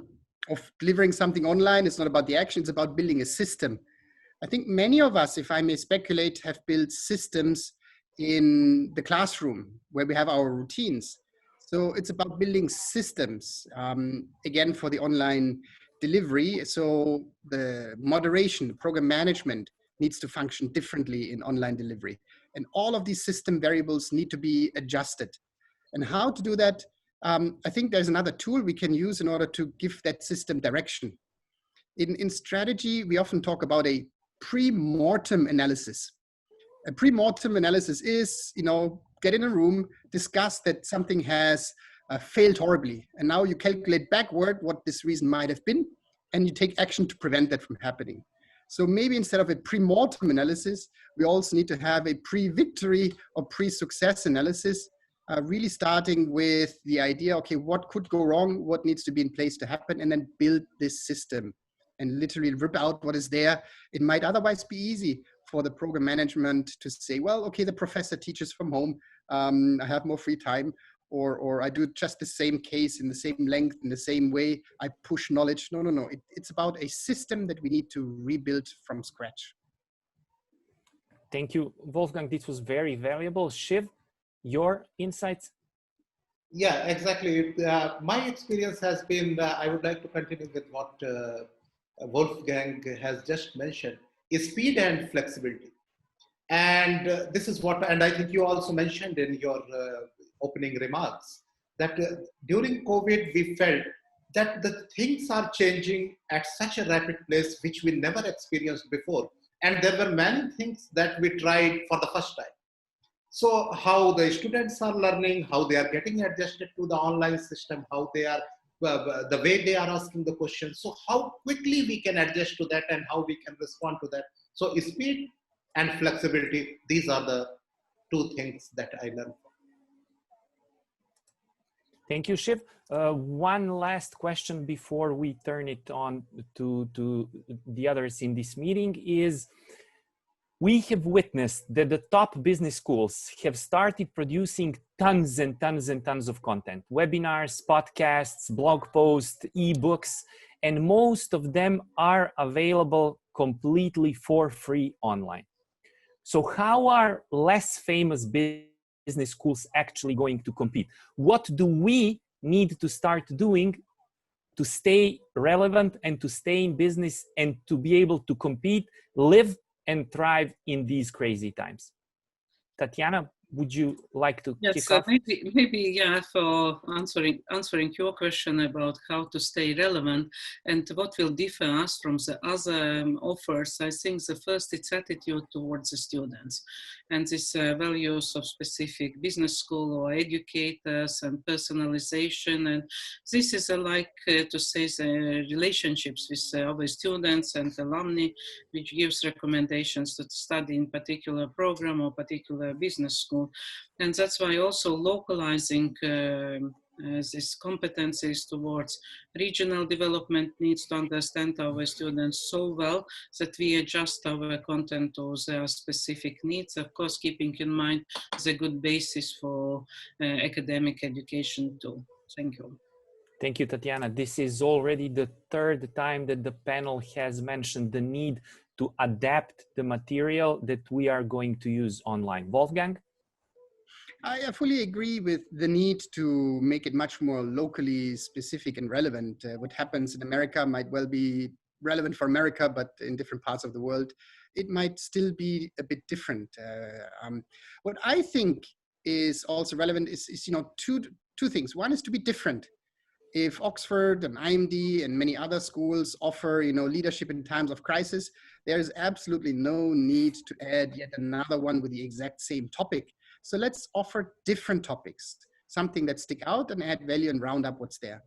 of delivering something online. It's not about the action. It's about building a system. I think many of us, if I may speculate, have built systems in the classroom where we have our routines. So it's about building systems, again, for the online delivery. So the moderation, the program management needs to function differently in online delivery. And all of these system variables need to be adjusted. And how to do that? I think there's another tool we can use in order to give that system direction. In strategy, we often talk about a pre-mortem analysis. A pre-mortem analysis is, get in a room, discuss that something has failed horribly. And now you calculate backward what this reason might have been, and you take action to prevent that from happening. So maybe instead of a pre-mortem analysis, we also need to have a pre-victory or pre-success analysis, really starting with the idea, okay, what could go wrong, what needs to be in place to happen, and then build this system and literally rip out what is there. It might otherwise be easy for the program management to say, well, okay, the professor teaches from home, I have more free time, or I do just the same case in the same length, in the same way, I push knowledge. No. It's about a system that we need to rebuild from scratch. Thank you, Wolfgang. This was very valuable. Shiv, your insights? Yeah, exactly. My experience has been, I would like to continue with what Wolfgang has just mentioned, is speed and flexibility. And this is what, and I think you also mentioned in your opening remarks, that during COVID, we felt that the things are changing at such a rapid pace, which we never experienced before. And there were many things that we tried for the first time. So how the students are learning, how they are getting adjusted to the online system, how they are, the way they are asking the questions. So how quickly we can adjust to that and how we can respond to that. So speed and flexibility, these are the two things that I learned. Thank you, Shiv. One last question before we turn it on to the others in this meeting is, we have witnessed that the top business schools have started producing tons and tons and tons of content, webinars, podcasts, blog posts, ebooks, and most of them are available completely for free online. So how are less famous business schools actually going to compete? What do we need to start doing to stay relevant and to stay in business and to be able to compete, live, and thrive in these crazy times? Tatjana, would you like to kick off? Maybe yeah, for answering your question about how to stay relevant and what will differ us from the other offers, I think the first is attitude towards the students and these values of specific business school or educators and personalization, and this is like to say the relationships with our students and alumni, which gives recommendations to study in particular program or particular business school. And that's why also localizing these competencies towards regional development needs to understand our students so well that we adjust our content to their specific needs, of course keeping in mind the good basis for academic education too. Thank you. Thank you, Tatjana. This is already the third time that the panel has mentioned the need to adapt the material that we are going to use online. Wolfgang? I fully agree with the need to make it much more locally specific and relevant. What happens in America might well be relevant for America, but in different parts of the world, it might still be a bit different. What I think is also relevant is two things. One is to be different. If Oxford and IMD and many other schools offer, leadership in times of crisis, there is absolutely no need to add yet another one with the exact same topic. So let's offer different topics, something that stick out and add value and round up what's there.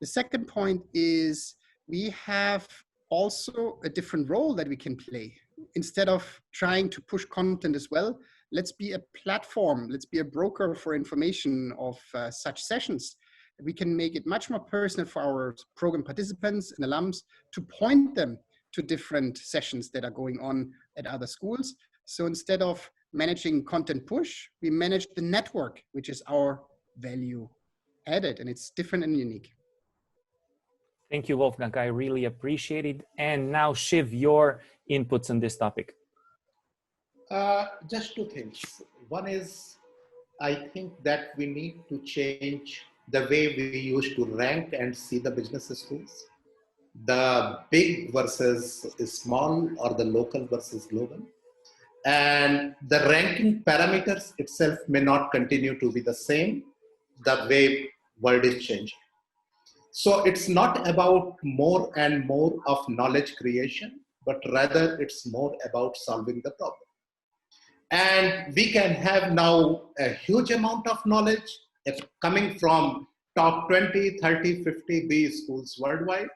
The second point is we have also a different role that we can play. Instead of trying to push content as well, let's be a platform, let's be a broker for information of such sessions. We can make it much more personal for our program participants and alums to point them to different sessions that are going on at other schools. So instead of managing content push, we manage the network, which is our value added, and it's different and unique. Thank you, Wolfgang. I really appreciate it. And now, Shiv, your inputs on this topic. Just two things. One is, I think that we need to change the way we used to rank and see the business schools. The big versus small, or the local versus global. And the ranking parameters itself may not continue to be the same the way world is changing. So it's not about more and more of knowledge creation, but rather it's more about solving the problem. And we can have now a huge amount of knowledge coming from top 20, 30, 50 B schools worldwide.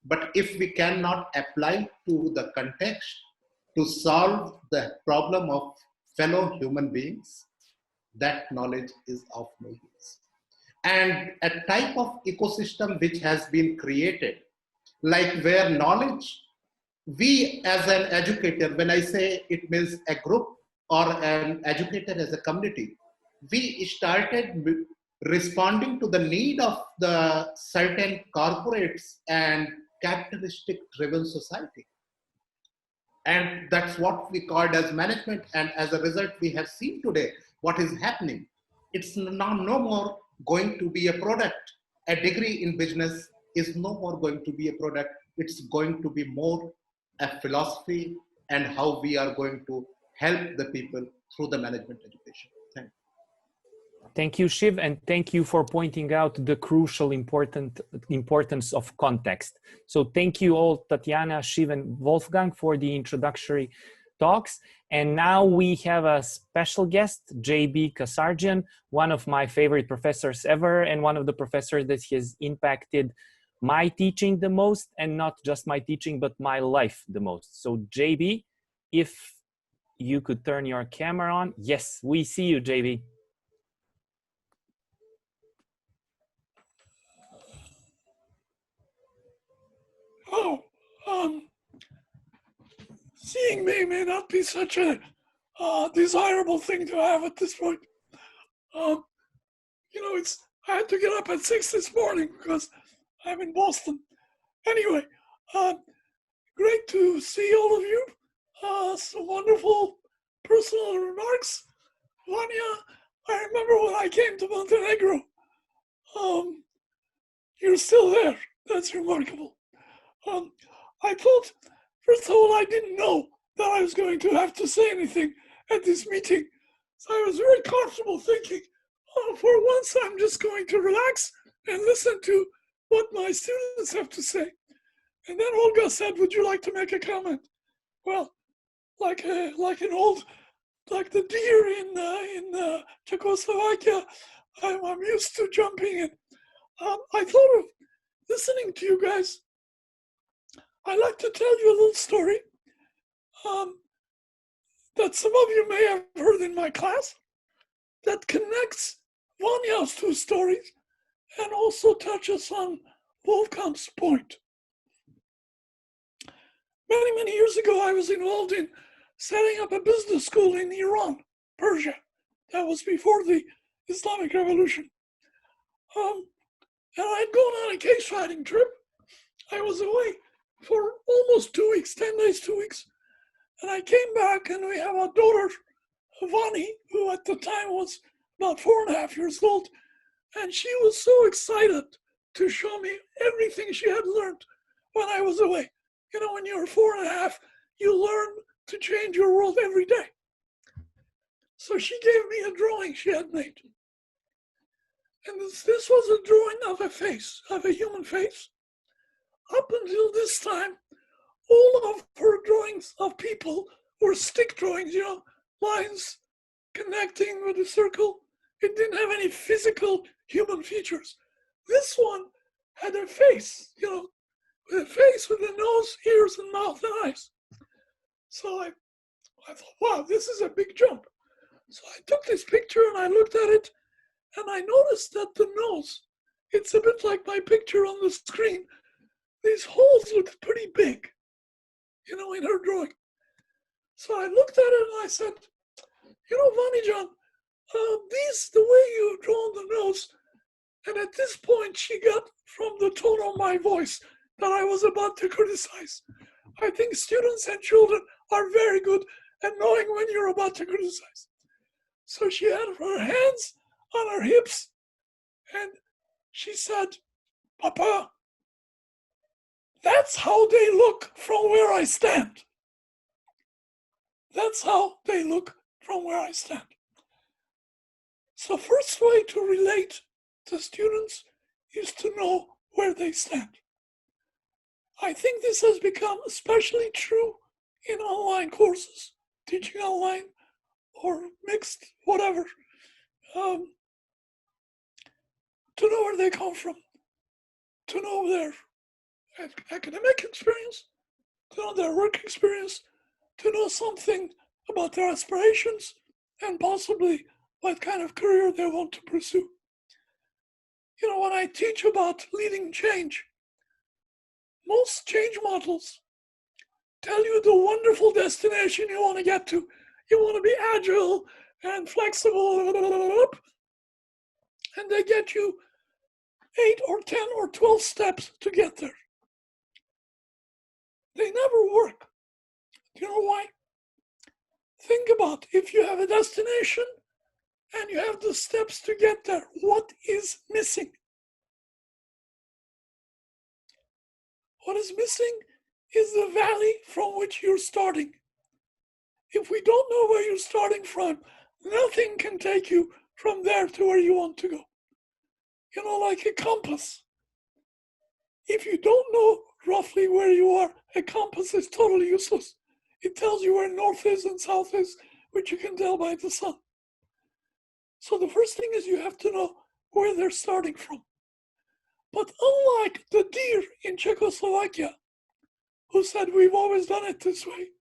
But if we cannot apply to the context to solve the problem of fellow human beings, that knowledge is of no use. And a type of ecosystem which has been created, like where knowledge, we as an educator, when I say it means a group or an educator as a community, we started responding to the need of the certain corporates and capitalistic driven society. And that's what we called as management. And as a result, we have seen today what is happening. It's now no more going to be a product. A degree in business is no more going to be a product. It's going to be more a philosophy and how we are going to help the people through the management education. Thank you. Thank you, Shiv, and thank you for pointing out the crucial importance of context. So thank you all, Tatjana, Shiv, and Wolfgang, for the introductory talks. And now we have a special guest, JB Kasarjian, one of my favorite professors ever, and one of the professors that has impacted my teaching the most, and not just my teaching, but my life the most. So JB, if you could turn your camera on. Yes, we see you, JB. Seeing me may not be such a desirable thing to have at this point. You know, I had to get up at 6 this morning because I'm in Boston. Anyway, great to see all of you. Some wonderful personal remarks. Vanya, I remember when I came to Montenegro. You're still there. That's remarkable. I thought, first of all, I didn't know that I was going to have to say anything at this meeting. So I was very comfortable thinking, oh, for once I'm just going to relax and listen to what my students have to say. And then Olga said, would you like to make a comment? Well, like the deer in Czechoslovakia, I'm used to jumping in. I thought of listening to you guys. I'd like to tell you a little story that some of you may have heard in my class that connects Vanya's two stories and also touches on Wolfgang's point. Many, many years ago, I was involved in setting up a business school in Iran, Persia. That was before the Islamic Revolution. And I'd gone on a case writing trip. I was away for almost 2 weeks, 10 days, 2 weeks. And I came back and we have a daughter, Vani, who at the time was about 4.5 years old. And she was so excited to show me everything she had learned when I was away. You know, when you're 4.5, you learn to change your world every day. So she gave me a drawing she had made. And this was a drawing of a face, of a human face. Up until this time, all of her drawings of people were stick drawings, you know, lines connecting with a circle. It didn't have any physical human features. This one had a face, you know, with a face with a nose, ears, and mouth and eyes. So I thought, wow, this is a big jump. So I took this picture and I looked at it, and I noticed that the nose, it's a bit like my picture on the screen. These holes looked pretty big, you know, in her drawing. So I looked at it and I said, you know, Vanijan, the way you've drawn the nose, and at this point she got from the tone of my voice that I was about to criticize. I think students and children are very good at knowing when you're about to criticize. So she had her hands on her hips and she said, "Papa, that's how they look from where I stand. That's how they look from where I stand." So first way to relate to students is to know where they stand. I think this has become especially true in online courses, teaching online or mixed, whatever, to know where they come from, to know their academic experience, to know their work experience, to know something about their aspirations, and possibly what kind of career they want to pursue. You know, when I teach about leading change, most change models tell you the wonderful destination you want to get to. You want to be agile and flexible, and they get you 8 or 10 or 12 steps to get there. They never work. Do you know why? Think about if you have a destination and you have the steps to get there, what is missing? What is missing is the valley from which you're starting. If we don't know where you're starting from, nothing can take you from there to where you want to go. You know, like a compass. If you don't know roughly where you are, a compass is totally useless. It tells you where north is and south is, which you can tell by the sun. So the first thing is you have to know where they're starting from. But unlike the deer in Czechoslovakia, who said we've always done it this way,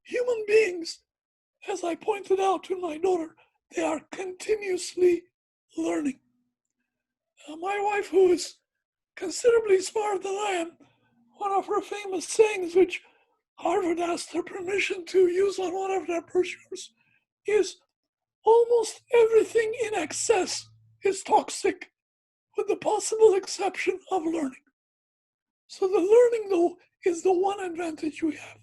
human beings, as I pointed out to my daughter, they are continuously learning. My wife, who is considerably smarter than I am, one of her famous sayings, which Harvard asked her permission to use on one of their brochures, is almost everything in excess is toxic, with the possible exception of learning. So the learning, though, is the one advantage we have.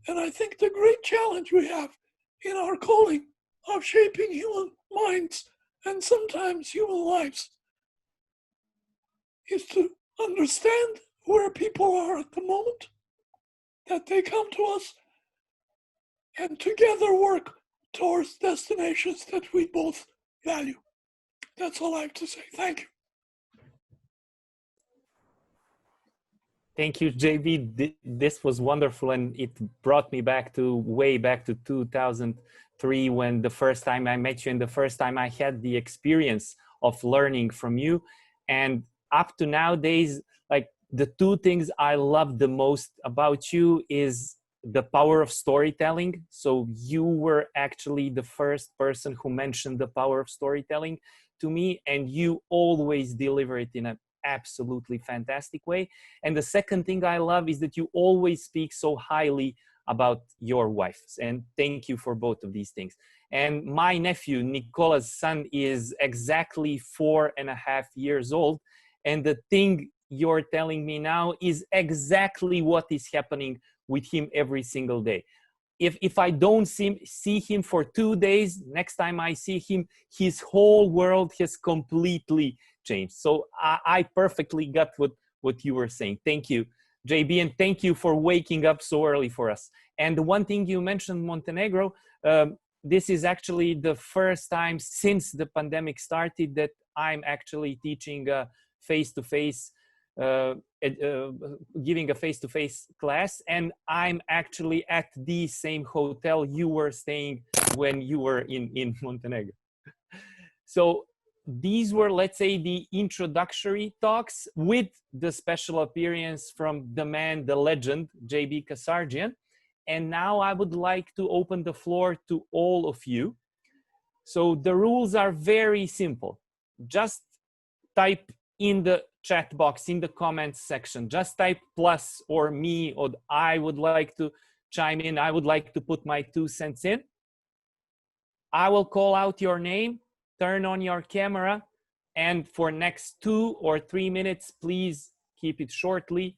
And I think the great challenge we have in our calling of shaping human minds and sometimes human lives is to understand where people are at the moment, that they come to us, and together work towards destinations that we both value. That's all I have to say. Thank you. Thank you, JB. This was wonderful, and it brought me back to way back to 2003 when the first time I met you and the first time I had the experience of learning from you. And up to nowadays, like the two things I love the most about you is the power of storytelling. So you were actually the first person who mentioned the power of storytelling to me, and you always deliver it in an absolutely fantastic way. And the second thing I love is that you always speak so highly about your wife, and thank you for both of these things. And my nephew, Nicola's son, is exactly 4.5 years old, and the thing you're telling me now is exactly what is happening with him every single day. If I don't see him for 2 days, next time I see him, his whole world has completely changed. So I perfectly got what you were saying. Thank you, JB, and thank you for waking up so early for us. And the one thing you mentioned, Montenegro, this is actually the first time since the pandemic started that I'm actually teaching face-to-face, giving a face-to-face class, and I'm actually at the same hotel you were staying when you were in Montenegro. So these were, let's say, the introductory talks with the special appearance from the man, the legend, JB Kasarjian. And now I would like to open the floor to all of you. So the rules are very simple. Just type in the chat box, in the comments section, just type plus or me, or I would like to chime in. I would like to put my 2 cents in. I will call out your name, turn on your camera, and for next 2 or 3 minutes, please keep it shortly.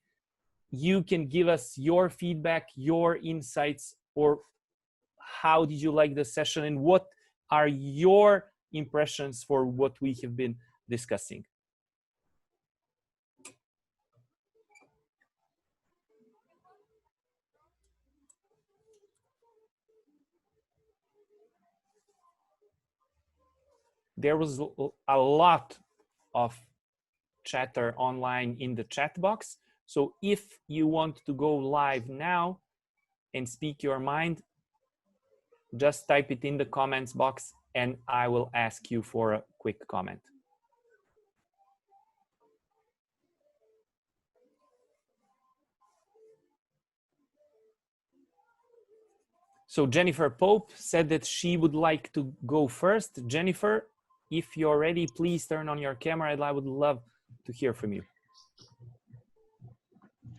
You can give us your feedback, your insights, or how did you like the session and what are your impressions for what we have been discussing? There was a lot of chatter online in the chat box. So if you want to go live now and speak your mind, just type it in the comments box and I will ask you for a quick comment. So Jennifer Pope said that she would like to go first. Jennifer, if you're ready, please turn on your camera and I would love to hear from you.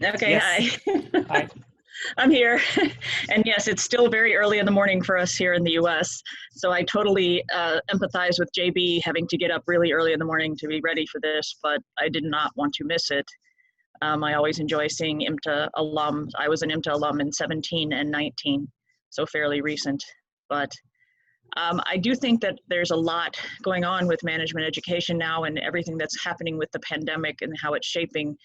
Okay, yes. Hi. Hi. I'm here. And yes, it's still very early in the morning for us here in the US. So I totally empathize with JB having to get up really early in the morning to be ready for this, but I did not want to miss it. I always enjoy seeing IMTA alums. I was an IMTA alum in 17 and 19, so fairly recent. But I do think that there's a lot going on with management education now and everything that's happening with the pandemic and how it's shaping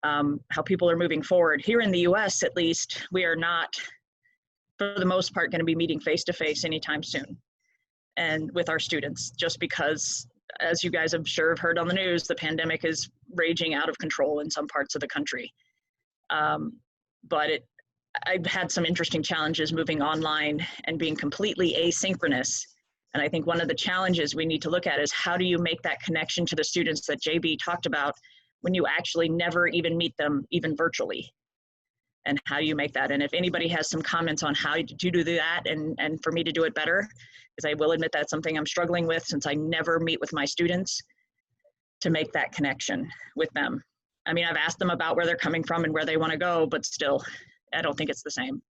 how people are moving forward. Here in the US, at least, we are not, for the most part, going to be meeting face-to-face anytime soon and with our students, just because, as you guys I'm sure have heard on the news, the pandemic is raging out of control in some parts of the country. But I've had some interesting challenges moving online and being completely asynchronous. And I think one of the challenges we need to look at is how do you make that connection to the students that JB talked about when you actually never even meet them, even virtually? And how do you make that? And if anybody has some comments on how to do that and for me to do it better, because I will admit that's something I'm struggling with since I never meet with my students to make that connection with them. I mean, I've asked them about where they're coming from and where they want to go, but still, I don't think it's the same.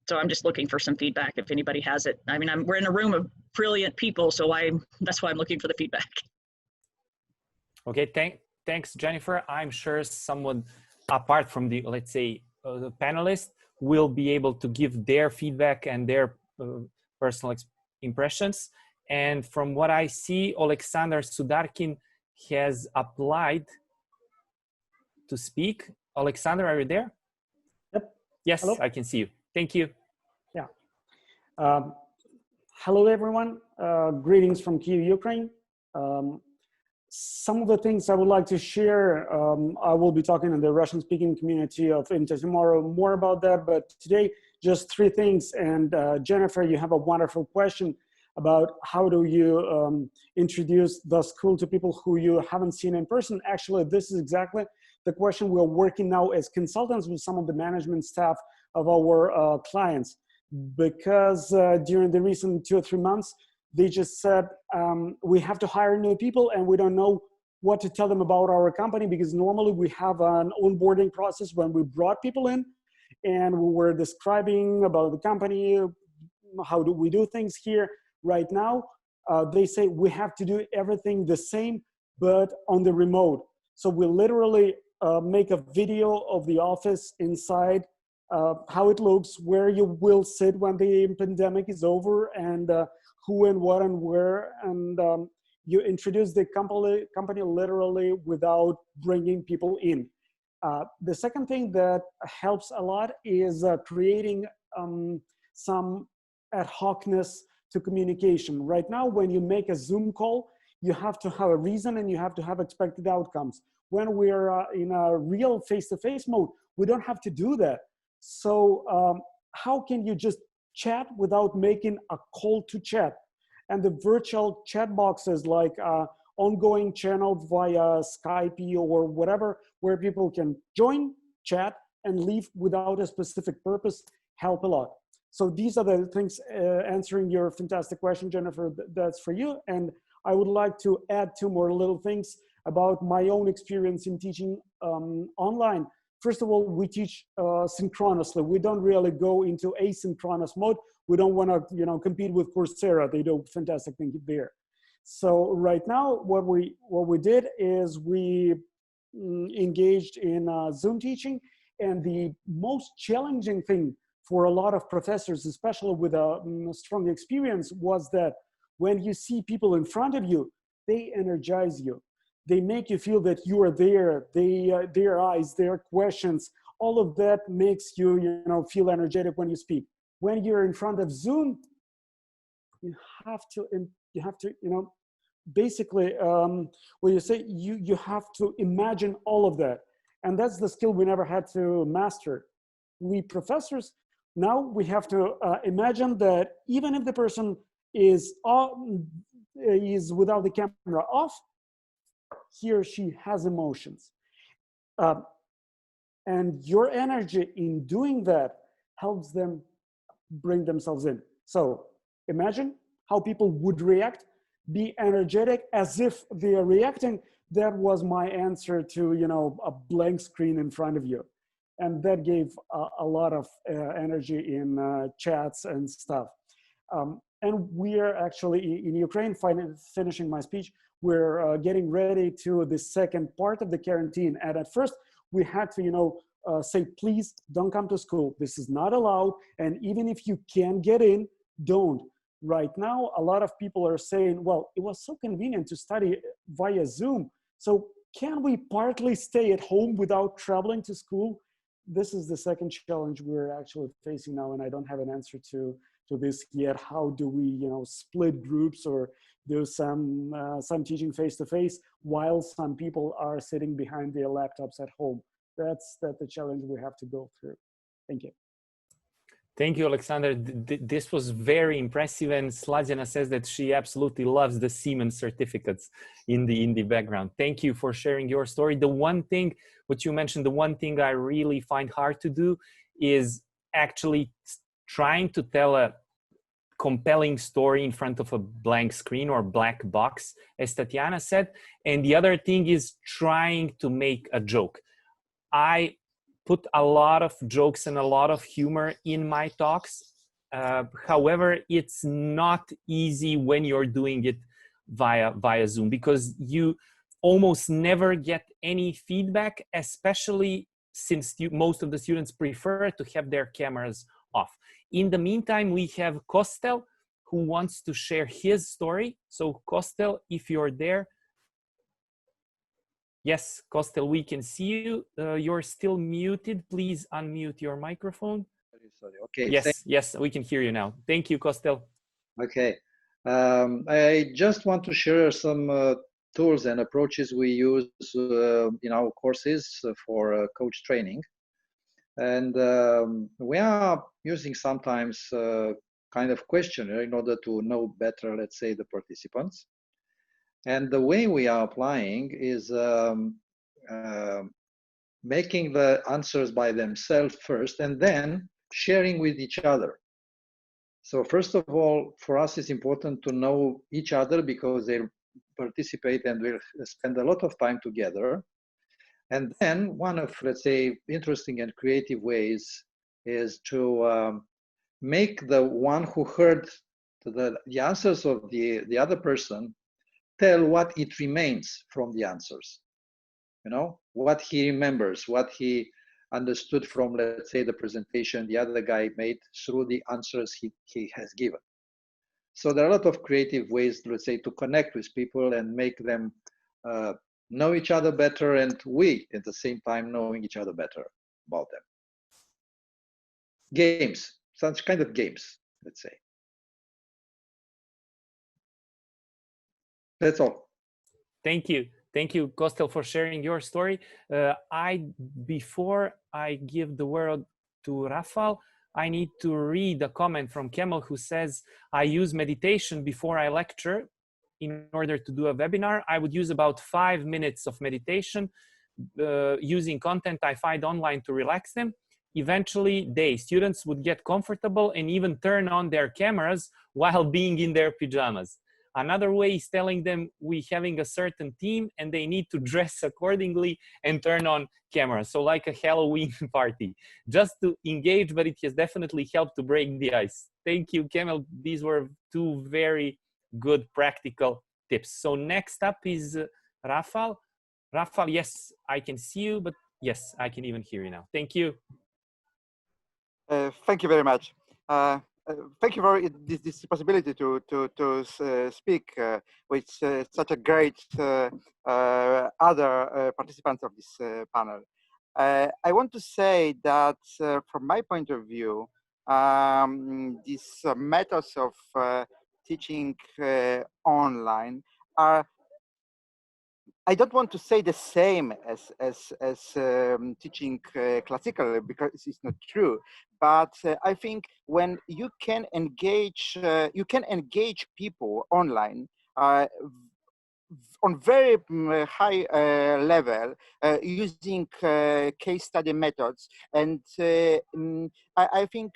So I'm just looking for some feedback if anybody has it. I mean, we're in a room of brilliant people, so that's why I'm looking for the feedback. Okay, thanks, Jennifer. I'm sure someone apart from the, let's say, the panelists will be able to give their feedback and their personal impressions. And from what I see, Alexander Sudarkin has applied to speak. Alexander, are you there? Yep. Yes, hello? I can see you. Thank you. Yeah. Hello, everyone. Greetings from Kyiv, Ukraine. Some of the things I would like to share, I will be talking in the Russian-speaking community of IMTA tomorrow more about that, but today, just 3 things. And Jennifer, you have a wonderful question about how do you introduce the school to people who you haven't seen in person. Actually, this is exactly the question we're working now as consultants with some of the management staff of our clients, because during the recent 2 or 3 months, they just said, we have to hire new people and we don't know what to tell them about our company, because normally we have an onboarding process when we brought people in and we were describing about the company, how do we do things here. Right now, they say we have to do everything the same, but on the remote. So we literally make a video of the office inside, how it looks, where you will sit when the pandemic is over, and who and what and where, and you introduce the company literally without bringing people in. The second thing that helps a lot is creating some ad hocness to communication. Right now, when you make a Zoom call, you have to have a reason and you have to have expected outcomes. When we're in a real face-to-face mode, we don't have to do that. So how can you just chat without making a call to chat? And the virtual chat boxes like ongoing channel via Skype or whatever, where people can join, chat, and leave without a specific purpose, help a lot. So these are the things answering your fantastic question, Jennifer, that's for you. And I would like to add 2 more little things about my own experience in teaching online. First of all, we teach synchronously. We don't really go into asynchronous mode. We don't want to, compete with Coursera. They do fantastic things there. So right now, what we did is we engaged in Zoom teaching, and the most challenging thing for a lot of professors, especially with a strong experience, was that when you see people in front of you, they energize you. They make you feel that you are there. Their eyes, their questions, all of that makes you, feel energetic when you speak. When you're in front of Zoom, you have to, basically, when you say you have to imagine all of that. And that's the skill we never had to master. We professors, now we have to imagine that even if the person is without the camera off, he or she has emotions. And your energy in doing that helps them bring themselves in. So imagine how people would react, be energetic as if they are reacting. That was my answer to, a blank screen in front of you. And that gave a lot of energy in chats and stuff. And we are actually in Ukraine, finishing my speech. We're getting ready to the second part of the quarantine. And at first we had to, say, please don't come to school. This is not allowed. And even if you can get in, don't. Right now, a lot of people are saying, well, it was so convenient to study via Zoom. So can we partly stay at home without traveling to school? This is the second challenge we're actually facing now. And I don't have an answer to this yet. How do we, split groups or do some teaching face-to-face while some people are sitting behind their laptops at home? That's the challenge we have to go through. Thank you. Thank you, Alexander. This was very impressive, and Tatjana says that she absolutely loves the CEEMAN certificates in the background. Thank you for sharing your story. The one thing, what you mentioned, the one thing I really find hard to do is actually trying to tell a compelling story in front of a blank screen or black box, as Tatjana said. And the other thing is trying to make a joke. I put a lot of jokes and a lot of humor in my talks. However, it's not easy when you're doing it via Zoom, because you almost never get any feedback, especially since most of the students prefer to have their cameras off. In the meantime, we have Kostel, who wants to share his story. So Kostel, if you're there. Yes, Kostel, we can see you. You're still muted. Please unmute your microphone. Sorry. Okay. Yes, we can hear you now. Thank you, Kostel. Okay. I just want to share some tools and approaches we use in our courses for coach training. And we are using sometimes kind of questionnaire in order to know better, let's say, the participants. And the way we are applying is making the answers by themselves first and then sharing with each other. So first of all, for us, it's important to know each other because they participate and will spend a lot of time together. And then one of, let's say, interesting and creative ways is to make the one who heard the answers of the other person tell what it remains from the answers. What he remembers, what he understood from, let's say, the presentation the other guy made through the answers he has given. So there are a lot of creative ways, let's say, to connect with people and make them know each other better, and we, at the same time, knowing each other better about them. Games, such kind of games, let's say. That's all. Thank you. Thank you, Kostel, for sharing your story. Before I give the word to Rafal, I need to read a comment from Kemal, who says, I use meditation before I lecture. In order to do a webinar, I would use about 5 minutes of meditation using content I find online to relax them. Eventually, students would get comfortable and even turn on their cameras while being in their pajamas. Another way is telling them we having a certain theme and they need to dress accordingly and turn on cameras. So like a Halloween party, just to engage, but it has definitely helped to break the ice. Thank you, Kemal. These were two very good practical tips. So next up is Rafal. Rafal, yes, I can see you, but yes, I can even hear you now. Thank you. Thank you very much. Thank you for this possibility to speak with such a great other participants of this panel. I want to say that from my point of view, these methods of teaching online are, I don't want to say the same as teaching classical, because it's not true. But I think when you can engage people online on very high level using case study methods, and I think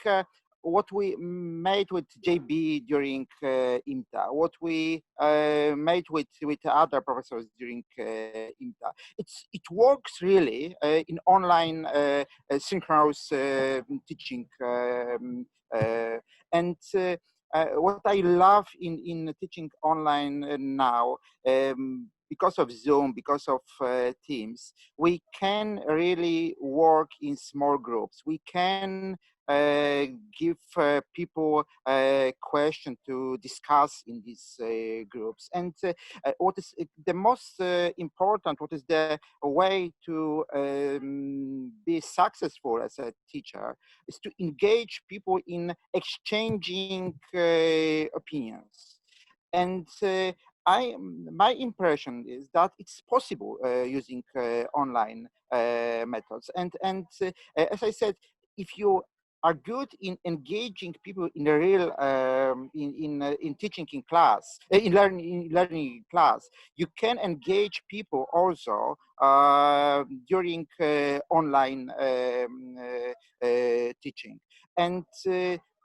what we made with JB during IMTA, what we made with other professors during IMTA, it works really in online synchronous teaching, and what I love in teaching online now, because of Zoom, because of Teams, we can really work in small groups. We can give people a question to discuss in these groups. And what is the most important, what is the way to be successful as a teacher, is to engage people in exchanging opinions. And my impression is that it's possible using online methods. And as I said, if you are good in engaging people in a real in teaching in class, in learning class, you can engage people also during online teaching, and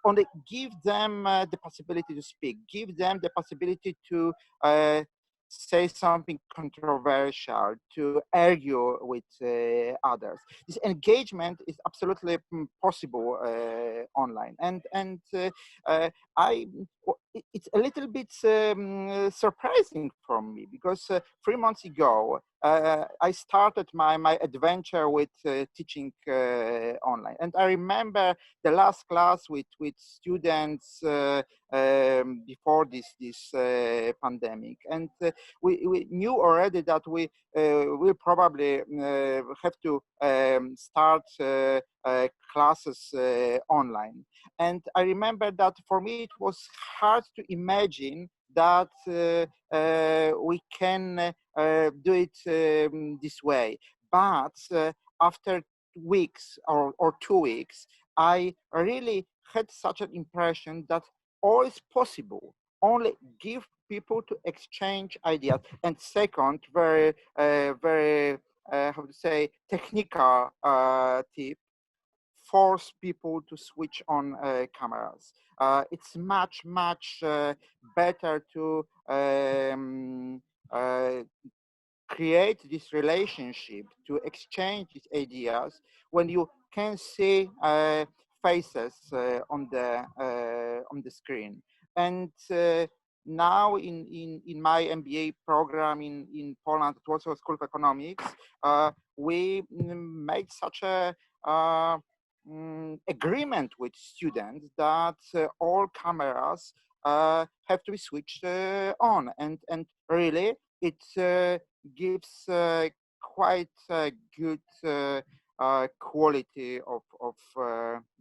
only give them the possibility to speak, give them the possibility to say something controversial, to argue with others. This engagement is absolutely possible online, and it's a little bit surprising for me, because 3 months ago I started my adventure with teaching online, and I remember the last class with students before this pandemic, and we knew already that we will probably have to start classes online. And I remember that for me it was hard to imagine that we can do it this way. But after weeks or 2 weeks, I really had such an impression that all is possible. Only give people to exchange ideas. And second, very how to say, technical tip: force people to switch on cameras. It's much better to create this relationship, to exchange these ideas, when you can see faces on the screen. And now in my MBA program in Poland, at Warsaw School of Economics, we made such a agreement with students that all cameras have to be switched on, and really it gives quite a good quality of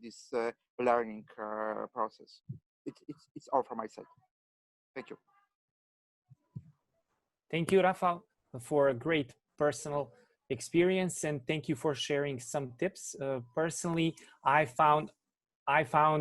this learning process. It's all from my side. Thank you. Thank you, Rafał, for a great personal experience, and thank you for sharing some tips. Personally, I found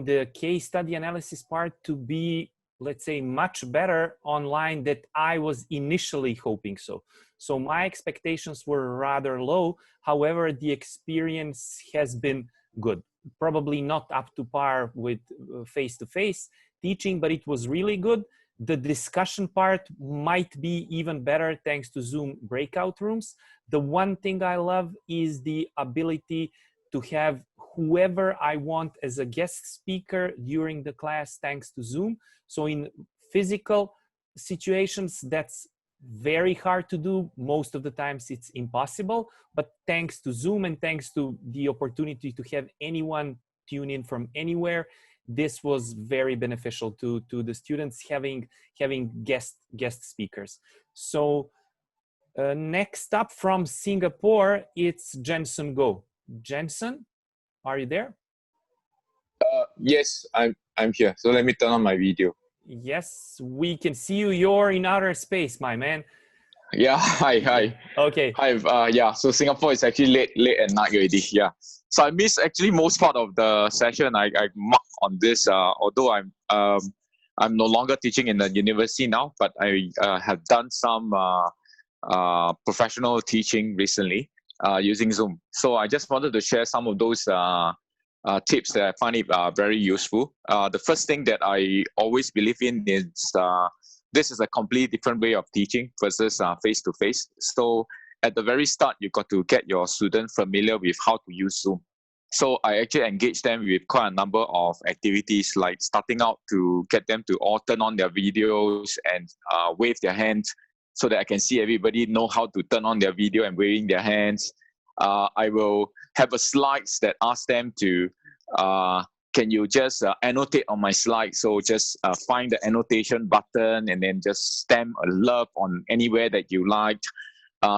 the case study analysis part to be, let's say, much better online than I was initially hoping so. So my expectations were rather low. However, the experience has been good. Probably not up to par with face-to-face teaching, but it was really good. The discussion part might be even better thanks to Zoom breakout rooms. The one thing I love is the ability to have whoever I want as a guest speaker during the class thanks to Zoom. So in physical situations, that's very hard to do. Most of the times it's impossible, but thanks to Zoom and thanks to the opportunity to have anyone tune in from anywhere. This was very beneficial to the students having guest speakers. So next up from Singapore, it's Jensen Go. Jensen, are you there? Yes, I'm here. So let me turn on my video. Yes, we can see you. You're in outer space, my man. Yeah, hi. Okay. Hi, yeah, so Singapore is actually late at night already, yeah. So I missed actually most part of the session. I marked on this, although I'm no longer teaching in the university now, but I have done some professional teaching recently using Zoom. So I just wanted to share some of those tips that I find it very useful. The first thing that I always believe in is this is a completely different way of teaching versus face-to-face. So at the very start, you got to get your student familiar with how to use Zoom. So I actually engage them with quite a number of activities, like starting out to get them to all turn on their videos and wave their hands so that I can see everybody know how to turn on their video and waving their hands. I will have a slides that ask them to, can you just annotate on my slide? So just find the annotation button and then just stamp a love on anywhere that you liked.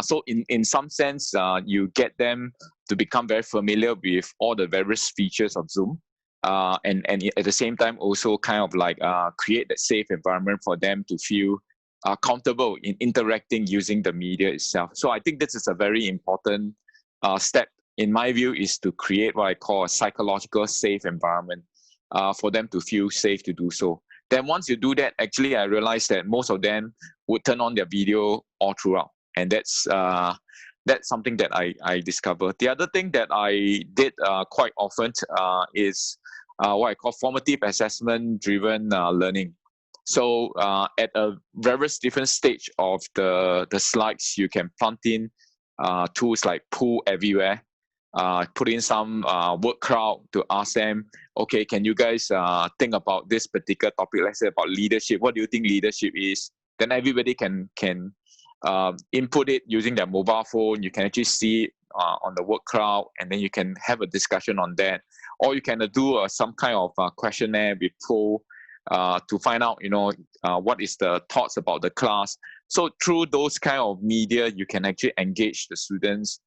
So in some sense, you get them to become very familiar with all the various features of Zoom. And at the same time, also kind of like create that safe environment for them to feel comfortable in interacting using the media itself. So I think this is a very important step, in my view, is to create what I call a psychological safe environment for them to feel safe to do so. Then once you do that, actually, I realized that most of them would turn on their video all throughout. And that's something that I discovered. The other thing that I did quite often is what I call formative assessment-driven learning. So at a various different stage of the slides, you can plant in tools like Pool Everywhere, put in some word crowd to ask them, okay, can you guys think about this particular topic, let's say about leadership. What do you think leadership is? Then everybody can input it using their mobile phone. You can actually see it on the word crowd, and then you can have a discussion on that. Or you can do some kind of questionnaire with poll to find out, what is the thoughts about the class. So through those kind of media, you can actually engage the students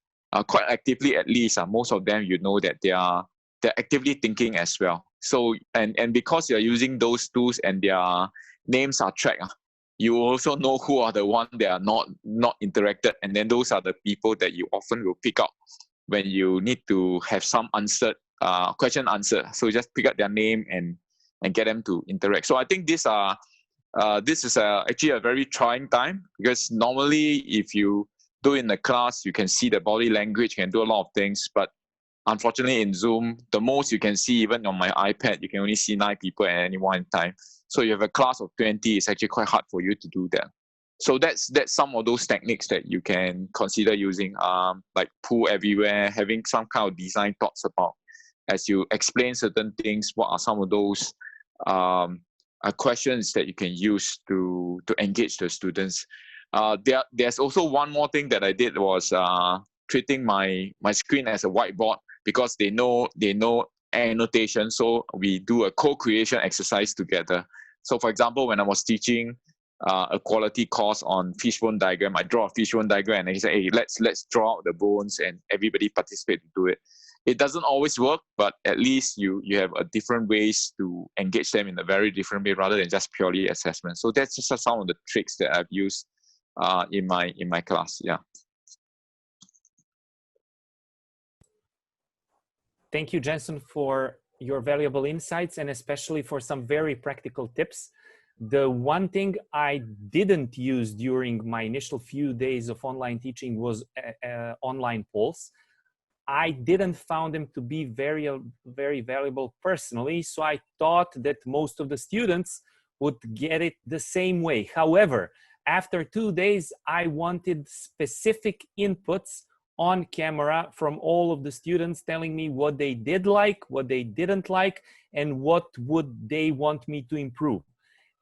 quite actively. At least most of them, that they're actively thinking as well. So and because you're using those tools and their names are tracked, you also know who are the ones that are not interacted, and then those are the people that you often will pick up when you need to have some answered question answered. So just pick up their name and get them to interact. So I think this is actually a very trying time, because normally if you do in the class, you can see the body language, you can do a lot of things, but unfortunately in Zoom, the most you can see, even on my iPad, you can only see 9 people at any one time. So you have a class of 20, it's actually quite hard for you to do that. So that's some of those techniques that you can consider using, like Pool Everywhere, having some kind of design thoughts about, as you explain certain things, what are some of those questions that you can use to engage the students. There's also one more thing that I did was treating my screen as a whiteboard, because they know annotation. So we do a co-creation exercise together. So for example, when I was teaching a quality course on fishbone diagram, I draw a fishbone diagram and I say, hey, let's draw out the bones, and everybody participate to do it. It doesn't always work, but at least you have a different ways to engage them in a very different way rather than just purely assessment. So that's just some of the tricks that I've used in my class. Yeah. Thank you, Jensen, for your valuable insights, and especially for some very practical tips. The one thing I didn't use during my initial few days of online teaching was online polls. I didn't found them to be very, very valuable personally, so I thought that most of the students would get it the same way. However, after 2 days, I wanted specific inputs on camera from all of the students, telling me what they did like, what they didn't like, and what would they want me to improve.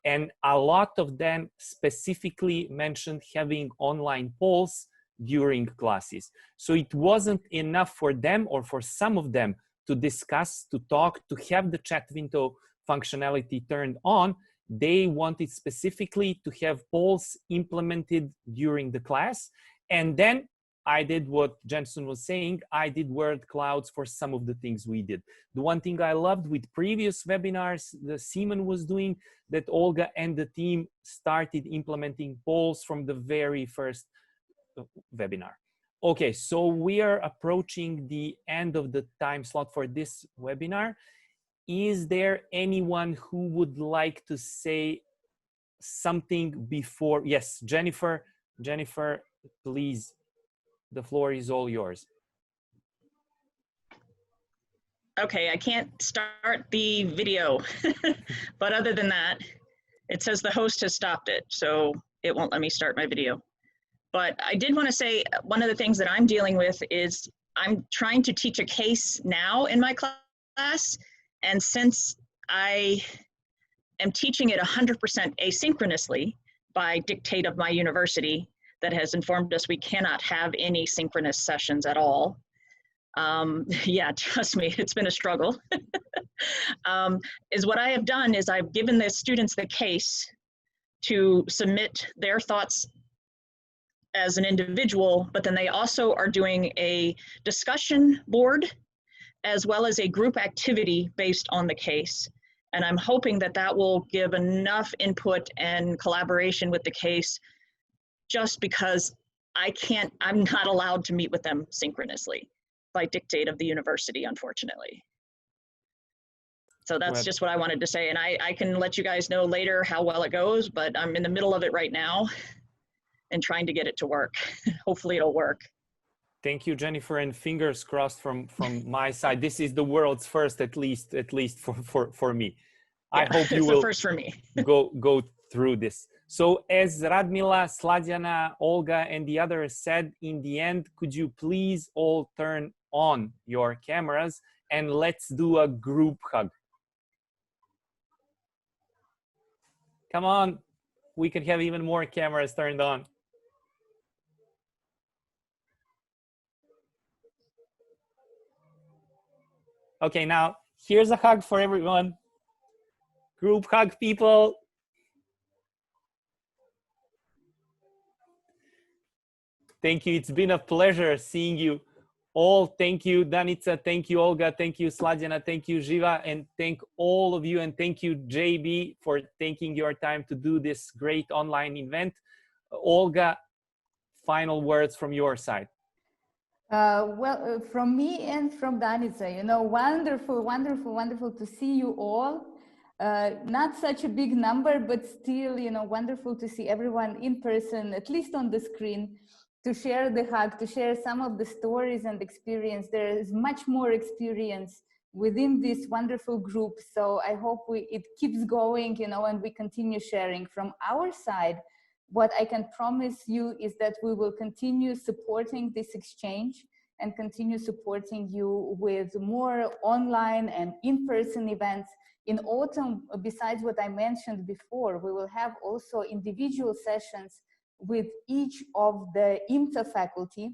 And a lot of them specifically mentioned having online polls during classes. So it wasn't enough for them, or for some of them, to discuss, to talk, to have the chat window functionality turned on. They wanted specifically to have polls implemented during the class. And then I did what Jensen was saying. I did word clouds for some of the things we did. The one thing I loved with previous webinars the CEEMAN was doing, that Olga and the team started implementing polls from the very first webinar. Okay, so we are approaching the end of the time slot for this webinar. Is there anyone who would like to say something before? Yes, Jennifer, please. The floor is all yours. Okay, I can't start the video, but other than that, it says the host has stopped it, so it won't let me start my video. But I did want to say one of the things that I'm dealing with is I'm trying to teach a case now in my class, and since I am teaching it 100% asynchronously by dictate of my university, that has informed us we cannot have any synchronous sessions at all. Yeah, trust me, it's been a struggle. Is what I have done is I've given the students the case to submit their thoughts as an individual, but then they also are doing a discussion board as well as a group activity based on the case. And I'm hoping that that will give enough input and collaboration with the case, just because I'm not allowed to meet with them synchronously by dictate of the university, unfortunately. So that's just what I wanted to say. And I can let you guys know later how well it goes, but I'm in the middle of it right now and trying to get it to work. Hopefully it'll work. Thank you, Jennifer, and fingers crossed from my side. This is the world's first, at least for me. Yeah, I hope you will the first for me. go through this. So as Radmila, Tatjana, Olga, and the others said, in the end, could you please all turn on your cameras and let's do a group hug. Come on, we can have even more cameras turned on. Okay, now here's a hug for everyone. Group hug, people. Thank you. It's been a pleasure seeing you all. Thank you, Danica. Thank you, Olga. Thank you, Tatjana. Thank you, Shiva. And thank all of you. And thank you, JB, for taking your time to do this great online event. Olga, final words from your side. From me and from Danica, you know, wonderful to see you all. Not such a big number, but still, you know, wonderful to see everyone in person, at least on the screen, to share the hug, to share some of the stories and experience. There is much more experience within this wonderful group. So I hope it keeps going, you know, and we continue sharing. From our side, what I can promise you is that we will continue supporting this exchange and continue supporting you with more online and in-person events. In autumn, besides what I mentioned before, we will have also individual sessions with each of the IMTA faculty,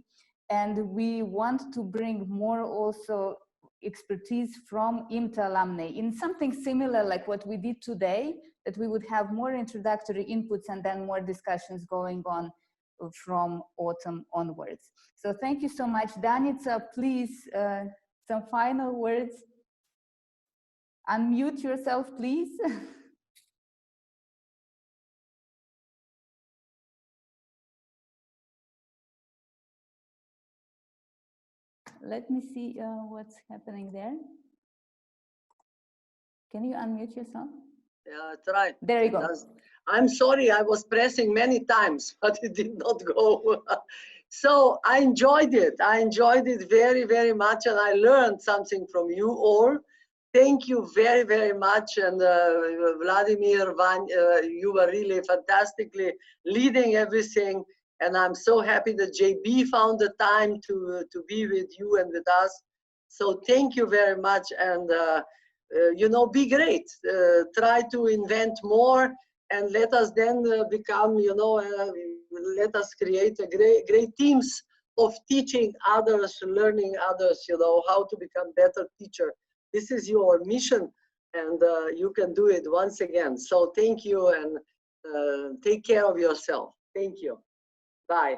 and we want to bring more also expertise from IMTA alumni in something similar like what we did today, that we would have more introductory inputs and then more discussions going on from autumn onwards. So thank you so much. Danica, please, some final words. Unmute yourself, please. Let me see what's happening there. Can you unmute yourself? Yeah, try. There you go. I'm sorry, I was pressing many times, but it did not go. So I enjoyed it. I enjoyed it very, very much, and I learned something from you all. Thank you very, very much. And Vladimir, you were really fantastically leading everything. And I'm so happy that JB found the time to be with you and with us. So thank you very much. And, you know, be great. Try to invent more and let us then become, you know, let us create a great teams of teaching others, learning others, you know, how to become better teacher. This is your mission, and you can do it once again. So thank you, and take care of yourself. Thank you. Bye.